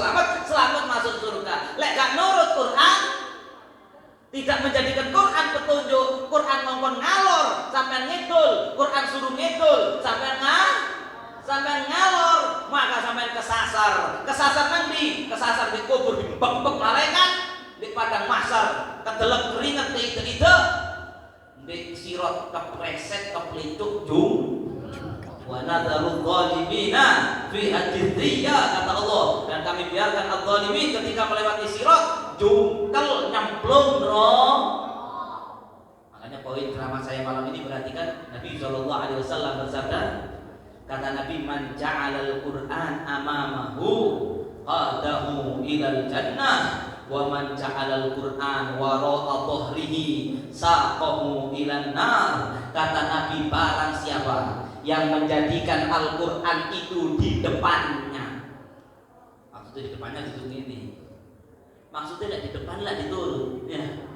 selamat masuk surga. Lek gak nurut Quran, tidak menjadikan Quran petunjuk, Quran ngomong ngalor sampai ngidul, Quran suruh ngidul sampai ngalor, maka sampai kesasar nanti, kesasar di kubur, dibek-bek malaikat, di padang mahsyar kedelep keringat ide-ide, di sirat kepreset kepelicuk wa nadharul zalimina fi ajriyah, kata Allah, dan kami biarkan az-zalimin ketika melewati sirat jungkel nyemplung. Makanya poin ceramah saya malam ini perhatikan Nabi Shallallahu Alaihi Wasallam bersabda, kata Nabi, man ja'alal Qur'an amamahu qadahu ilal jannah wa man ja'alal Qur'an wara'a dhahrihi saqahu ilan nar. Kata Nabi, barang siapa yang menjadikan Al-Qur'an itu di depannya, maksudnya di depannya gitu ini, maksudnya tidak di depan lah diturun ya.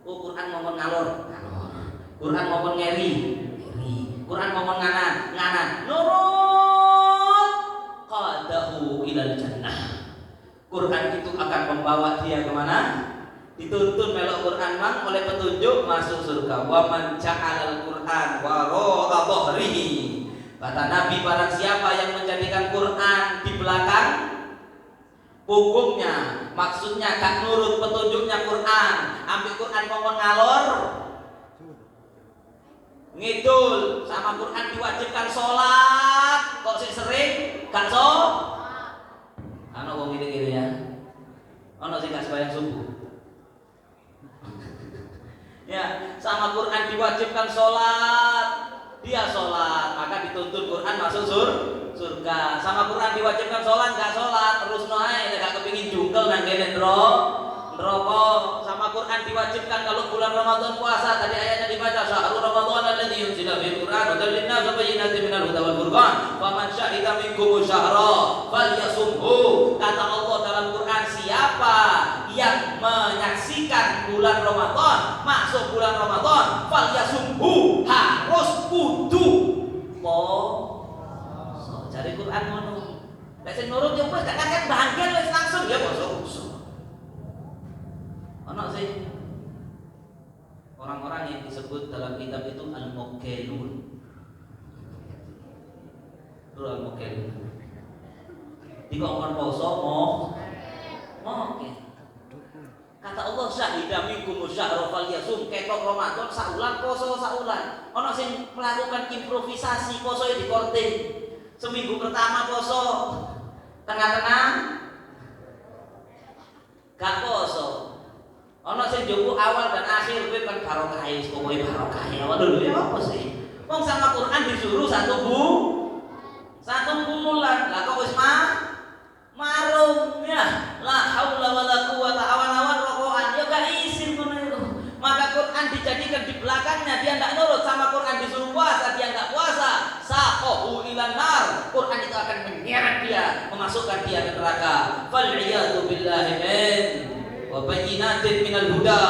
Oh, Quran ngomong ngalor, Quran ngomong ngeri, Quran ngomong nganan, nurut qadahu ilal jannah. Quran itu akan membawa dia kemana? Dituntun melok Quran mang oleh petunjuk masuk surga. Wa man ja'alal Quran wara'a dhahrihi. Kata Nabi, barang siapa yang menjadikan Quran di belakang punggungnya, maksudnya gak nurut petunjuknya Quran, ambil Quran ngomong ngalor ngidul, sama Quran diwajibkan sholat kok sih sering gak ano wong gini ya, ono sih gak sembahyang subuh ya, sama Quran diwajibkan sholat, dia sholat maka dituntut Quran masuk surga. Sama Quran diwajibkan sholat gak sholat terus naik, gak kepingin jungkel nanggenin rokok. Sama Quran diwajibkan kalau bulan Ramadan puasa, tadi ayatnya dibaca syahrul Ramadan alladzi yunzila fil Qur'an hudan linnas wa bayyinatin minal huda wal furqan faman syahida minkum syahra falyasumhu. Kata Allah dalam Quran, siapa yang menyaksikan bulan Ramadan, masuk bulan Ramadan, falyasumhu, harus kudu cari Quran ngono. Lek sing nurut yo wis gak kakek bangkel wis langsung ya poso. Ono sih orang-orang yang disebut dalam kitab itu al-muqallun. Al-muqallun. Dikongkon poso oke. Kata Allah, syahida minkum syahra falyasum, ketok Ramadan saulan poso saulan. Ono sing melakukan improvisasi poso di korting. Seminggu pertama poso, tengah-tengah gak poso. Ono sing jowo awal dan akhir kuwi kan barokah, pokoke barokah. Waduh ya apa sih? Wong sama Quran disuruh satu bulan. Lah kok wis marung ya. La haula wala quwata, awan-awan rokokan ya gak izin ngono itu. Maka Quran dijadikan di belakangnya, dia enggak nurut. Sama Quran disuruh puasa, dia enggak puasa. Saqahu ilan nar. Quran itu akan menyeret dia, memasukkan dia ke neraka. Fal iyadu billahi min wa bayyinatin minal huda.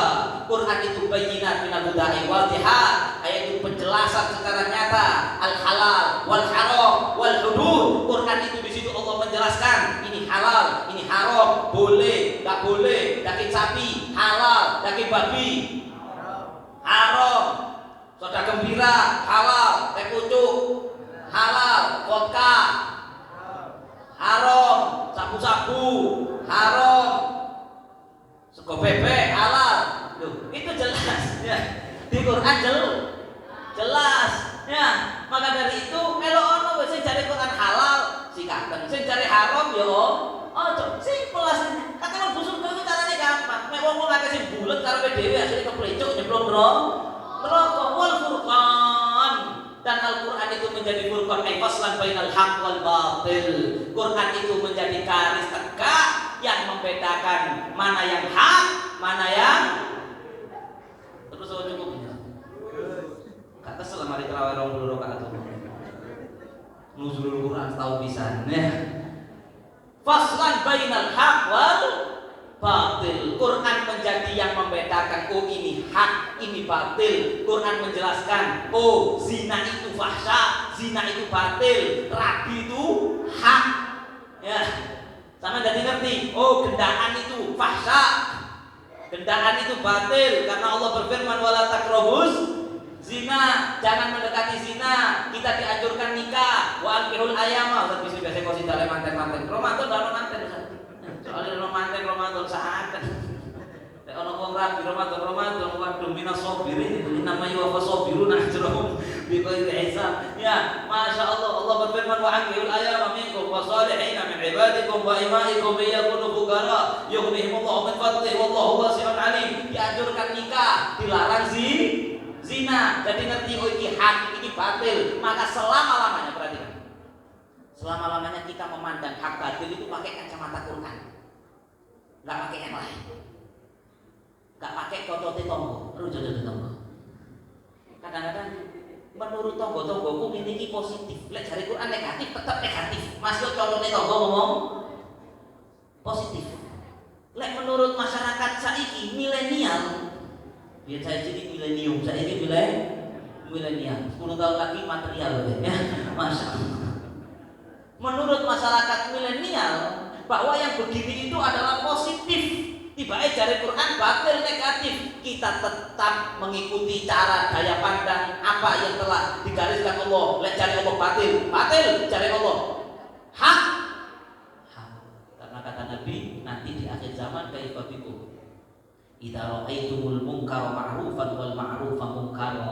Quran itu bayyinat minal huda, wadhihat. Ayat itu penjelasan secara nyata al halal wal haram wal hudud. Quran itu di situ Allah menjelaskan ini halal, ini haram, boleh, enggak boleh, daging sapi halal, daging babi haram, soda gembira halal, teh pucuk halal, vodka haram, sabu-sabu haram, sego bebek halal. Loh, itu jelas ya. Di Quran jelas ya. Maka dari itu melo ono wis sing jare Quran halal sikaten, sing jare haram ya ojo. Simpel asline. Kata busuk itu carane gampang. Nek wong akeh sing bulet karepe dhewe asline keplecuk nyemplung neraka. Wal furqan. Dan Al-Quran itu menjadi furqan, ay faslan bainal haq wal batil. Quran itu menjadi garis tegak yang membedakan mana yang hak, mana yang terus cukup. Gak kesel mari terawih 20 rakaat itu. Nuzulul Quran setahun pisan ya. Faslan bainal haq wal batil. Quran menjadi yang membedakan, oh ini hak, ini batil. Quran menjelaskan, oh zina itu fahsya, zina itu batil, rabi itu hak. Ya. Sama jadi ngerti, oh gendaan itu fahsya, gendaan itu batil, karena Allah berfirman wala taqrabuz zina, jangan mendekati zina. Kita dianjurkan nikah. Wa ankihul ayama. Ustaz bisa biasa kok sida manten-manten. Ramadan ora manten Ustaz. Soale Ramadan saat. Nek ana wong rabi Ramadan waduh minas sabirin itu namanya wa fasabiruna ajrahum bi ghairi hisab. Ya, Masya Allah, Allah berfirman wa ankihul ayama minkum wa salihina min ibadikum wa imaikum yakunu fuqara yughnihimullahu min fadlihi wallahu wasi'un alim. Dianjurkan nikah, dilarang zina. jadi ngerti oh iki hak, iki batil, maka selama-lamanya perhatikan. Selama-lamanya kita memandang hak batil itu pakai kacamata Quran. Enggak pakai yang lain. Enggak pakai kotote tonggo, rujuk tonggo. Kadang-kadang menurut tonggo-tonggoku ini positif. Lek jare Quran negatif tetap negatif. Masuk cotote tonggo ngomong positif. Lek menurut masyarakat saiki milenial, biar saya jadi milenium, saya ini milenial. 10 tahun lagi material ya. Masya Allah. Menurut masyarakat milenial bahwa yang begini itu adalah positif. Tiba-tiba jari Quran batil negatif. Kita tetap mengikuti cara daya pandang apa yang telah digariskan Allah. Lek jari Allah batil jari Allah hak. Karena kata Nabi nanti di akhir zaman kaifa bikum idza ra'aitumul munkara ma'rufan wal ma'rufa munkara.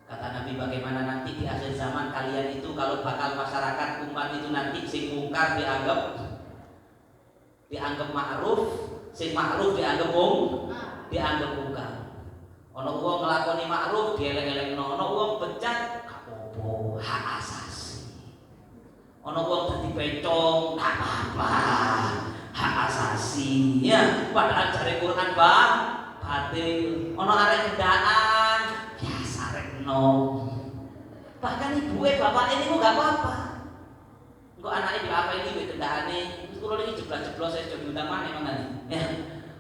Kata Nabi bagaimana nanti di akhir zaman kalian itu kalau bakal masyarakat umat itu nanti sing mungkar dianggap ma'ruf, sing ma'ruf dianggap mungkar. Ana wong nglakoni ma'ruf dielek-elekno, ana wong becat kapopo hak asasi. Ana wong dadi becong gak apa-apa, hak asasi. Ya, padahal jare Quran batil. Ana arek kendaan bahkan ibuke bapak ini kok gak apa-apa. Engko anake diapaini duwe kendakane, kulo iki jeblas-jeblos saya coba diundang maneh mangan. Ya.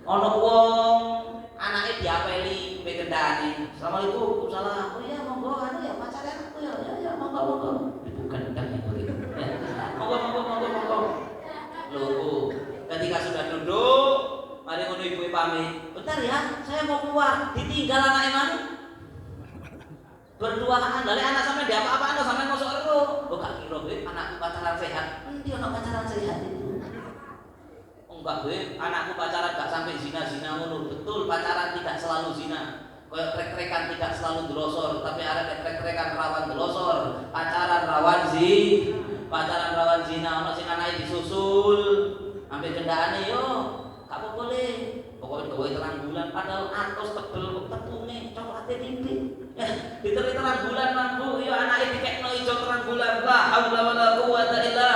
Ana wong anake diapeli duwe kendakane. Assalamualaikum, salam. Oh iya monggo anu ya pacare anakku ya. Ya monggo. Itu kendang yang murid. Monggo. Loh, ketika sudah duduk, mari ngono ibuke pamit. Bentar ya, saya mau keluar. Ditinggal anake mana? Berduaan, dari anak sampai dia apa-apa anda sampai masuk ero. Oh gak kira gue, anakku pacaran sehat. Dia anak pacaran sehat itu. Oh enggak gue, anakku pacaran gak sampai zina ngono. Betul, pacaran tidak selalu zina. Kayak trek-trekan tidak selalu delosor, tapi ada trek-trekan rawan delosor. Pacaran rawan zina, ono sing anake disusul. Ambil kendaraane yo, gak boleh. Pokoknya gawe terang bulan padahal atos tebel tepune coklate titik. Ya, diteri terang bulan mampu ya anake dikekno ijo terang bulan. La haula wala quwata illa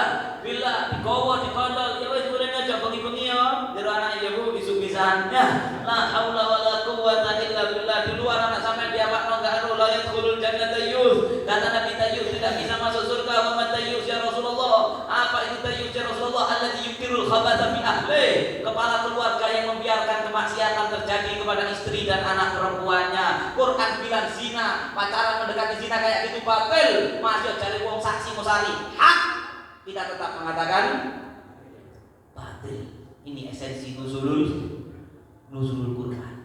billah. Digowo dikondol ya wis mulane aja bengi-bengi ya. Jero anake ya Bu isuk-isan. Ya, la haula wala quwata illa billah. Di luar anak sampean diapakno enggak ero la yadkhulul jannata tayyus. Kata Nabi Tayyus tidak bisa masuk surga. Wa man tayyus ya Rasulullah. Apa itu tayyus ya Rasulullah? Alladzi yukirul khabatha fi ahli. Kepala keluarga yang membiarkan kemaksiatan terjadi kepada istri dan anak perempuannya. Quran bilang zina, pacaran mendekati zina kayak gitu batil. Masih cari wong saksi musari hak, kita tetap mengatakan batil. Ini esensi nuzulul Quran.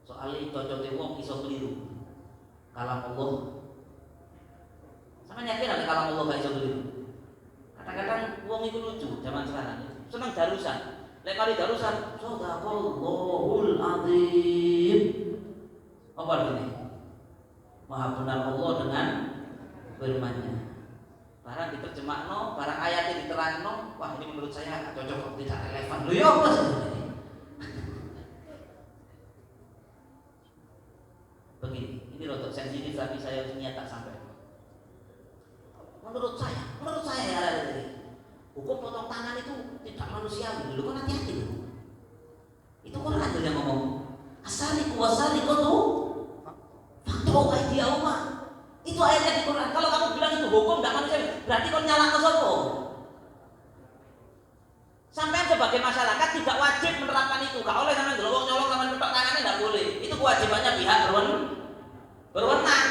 Soalnya cocoknya wong iso keliru. Kalam Allah. Sama yakin ada kalam Allah gak iso keliru. Kadang-kadang wong itu lucu zaman sekarang. Senang darusan. Lek kali darusan, sadaqallahul azim. Apa artinya? Maha benar Allah dengan firman-Nya. Barang diterjemahno, barang ayatnya diterangno, wah ini menurut saya cocok tidak relevan. Lho ya apa sebenarnya? Begini, ini rotok sensitif tapi saya niat tak sampai. Menurut saya ya hukum potong tangan itu tidak manusiawi. Dulu kan hati-hati loh. Itu Quran tuh yang ngomong. Asaliku wasaliqatu faqta'u aydiyahuma. Itu ayatnya di Quran. Kalau kamu bilang itu hukum tidak manusiawi, berarti kau nyalahkan sapa? Sampai sebagai masyarakat tidak wajib menerapkan itu. Gak oleh sampai nyolong sampai petok tangannya tidak boleh. Itu kewajibannya pihak berwenang.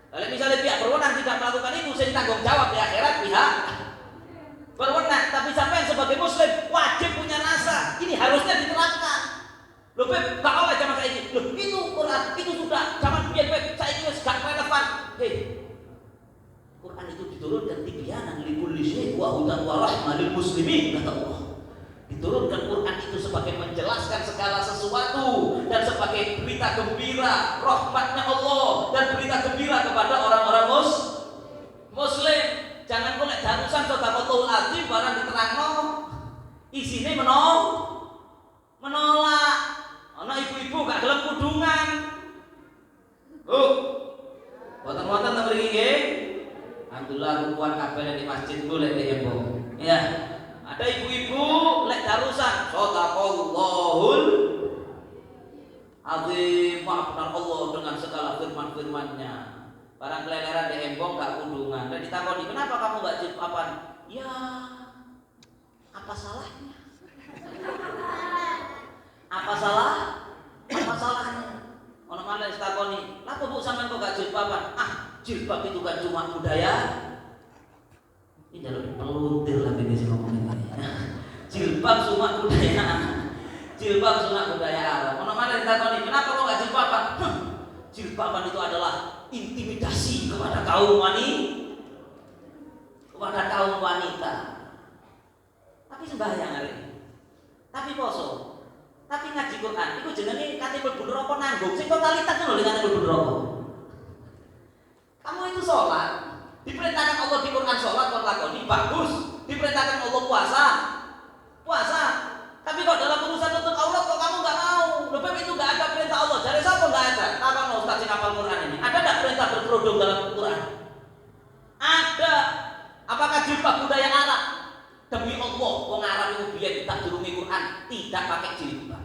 Kalau misalnya pihak berwenang tidak melakukan itu, saya tanggung jawab di akhirat pihak berwenang. Tapi sampai sebagai muslim wajib punya rasa. Ini harusnya diterapkan. Loh Beb, gak oleh zaman saya ini. Loh itu Quran, itu sudah zaman biar Beb, saya ini gak relevan. Hei, Quran itu diturunkan tibyanan likulli syai' wa hudan wa rahmah lil muslimin, kata Allah. Diturunkan Quran itu sebagai menjelaskan segala sesuatu dan sebagai berita gembira rahmatnya Allah dan berita gembira kepada orang-orang muslim. Jangan kok nek darusan sadaqallahul azim barang diterangno isine menolak. Ana ibu-ibu gak gelem kudungan. Oh, Azim, maha benar Allah dengan segala firman-firman-Nya. Barang keleleran di embong gak kudungan. Dan ditakoni, kenapa kamu gak jilbaban? Ya, apa salahnya? Apa salahnya? Ono malah ditakoni, "Lha kok Bu sampean kok gak jilbaban?" Ah, jilbab itu kan cuma budaya. Ini jalur peluntir lah ini sih ngomongin ini. Jilbab cuma budaya. Jilbab cuma budaya Arab. Ono malah ditakoni, "Kenapa kok gak jilbaban?" Jilbaban itu adalah intimidasi kepada kaum wanita. Tapi sembahyang hari ini. Tapi poso. Tapi ngaji Quran, itu jenenge kate mlebu neraka nanggung. Sing totalitas lho kate mlebu neraka. Kamu itu sholat, diperintahkan Allah di Quran sholat kok lakoni bagus. Diperintahkan Allah puasa. Tapi kok dalam urusan untuk Allah kok kamu nggak mau? Lebih itu nggak ada perintah Allah. Dari siapa nggak ada? Takkan Ustaz sing hafal Quran ini. Ada nggak perintah berkerudung dalam Quran? Ada. Apakah jilbab budaya Arab? Demi Allah, wong Arab itu biyen tak durungi Quran tidak pakai jilbab.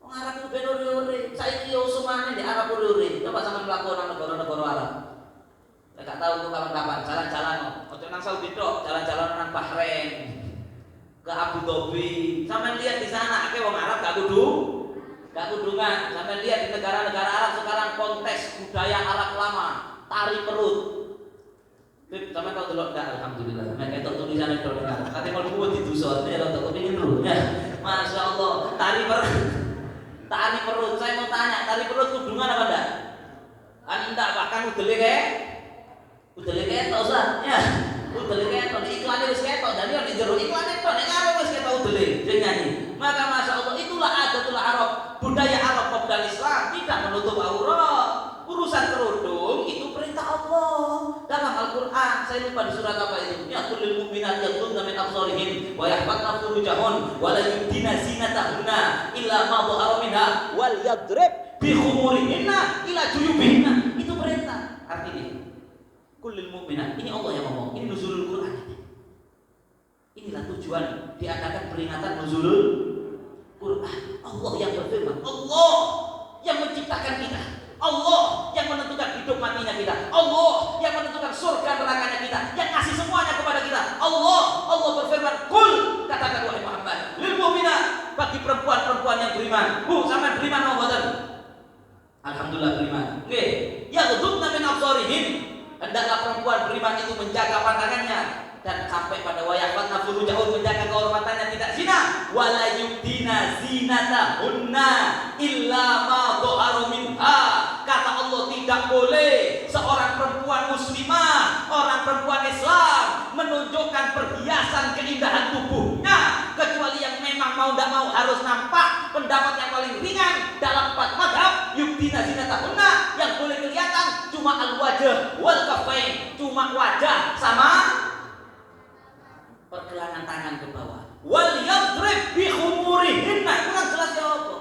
Wong Arab itu ben ore-ore. Saiki yo semane di Arab ore-ore. Coba sampean mlaku nang negara-negara Arab. Lek gak tahu ku kapan-kapan jalan-jalan. Ojo nang Saudi tok, jalan-jalan nang Bahrain. Ke Abu Dhabi. Sampean lihat di sana akeh wong Arab gak kudungan. Sampean lihat di negara-negara Arab sekarang kontes budaya Arab lama, tari perut. Sampai kau delok dah, alhamdulillah. Mereka itu tulisan itu dengar. Kata kalau buat itu soalnya kalau tak kepingin dulu, ya. Masya Allah, tari perut. Saya mau tanya, tari perut kudungan apa enggak? Enggak, bahkan udele ketok Ustaz. Ya, udele ketok. Di iklan wis ketok, dan di jero iklan ketok, nek arep wis ketok udele, sing nyanyi. Maka Masya Allah, itulah adatul Arab, budaya Arab dan Islam tidak menutup aurat. Urusan kerudung itu perintah Allah dalam Al-Quran. Saya lupa di surat apa itu. Ya kullil mu'minat yaghdudna min absarihim wa yahfazna furujahun wa la yubdina zinatahunna illa ma dhahara minha wal yadrib bi khumurihinna ila juyubihinna. Itu perintah. Artinya kullil mu'minat, ini Allah yang ngomong. Ini nuzulul Quran ini. Inilah tujuan diadakan peringatan nuzulul Quran. Allah yang berfirman, Allah yang menciptakan kita, Allah yang menentukan hidup matinya kita, Allah yang menentukan surga nerakanya kita, yang kasih semuanya kepada kita. Allah berfirman, "Qul," katakan wahai Muhammad, "lil mu'minat," bagi perempuan-perempuan yang beriman. Bu, sampean beriman apa mboten? Alhamdulillah beriman. Nggih, yaghdudna min absarihim. Hendaklah perempuan beriman itu menjaga pandangannya dan sampai pada wayahfatna furujahun, menjaga kehormatannya, tidak zina. Wala yubdina zinatahunna illa ma dhahara minha. Kata Allah, tidak boleh seorang perempuan muslimah, orang perempuan Islam menunjukkan perhiasan keindahan tubuhnya kecuali yang memang mau tidak mau harus nampak. Pendapat yang paling ringan dalam 4 mazhab, yubdina zinatahunna, yang boleh kelihatan cuma al-wajh wal kafain, cuma wajah sama pergelangan tangan ke bawah. Wal yadrib bi khumurihinna, kurang jelas ya apa.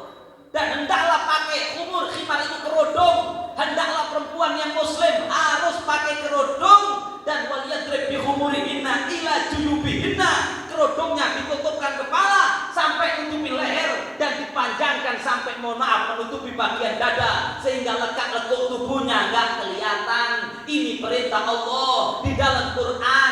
Dan hendaklah pakai khumur, khimar itu kerudung. Hendaklah perempuan yang muslim harus pakai kerudung. Dan wal yadrib bi khumurihinna ila juyubihinna, kerudungnya ditutupkan kepala sampai menutupi leher dan dipanjangkan sampai menutupi bagian dada sehingga lekuk tubuhnya enggak kelihatan. Ini perintah Allah di dalam Quran.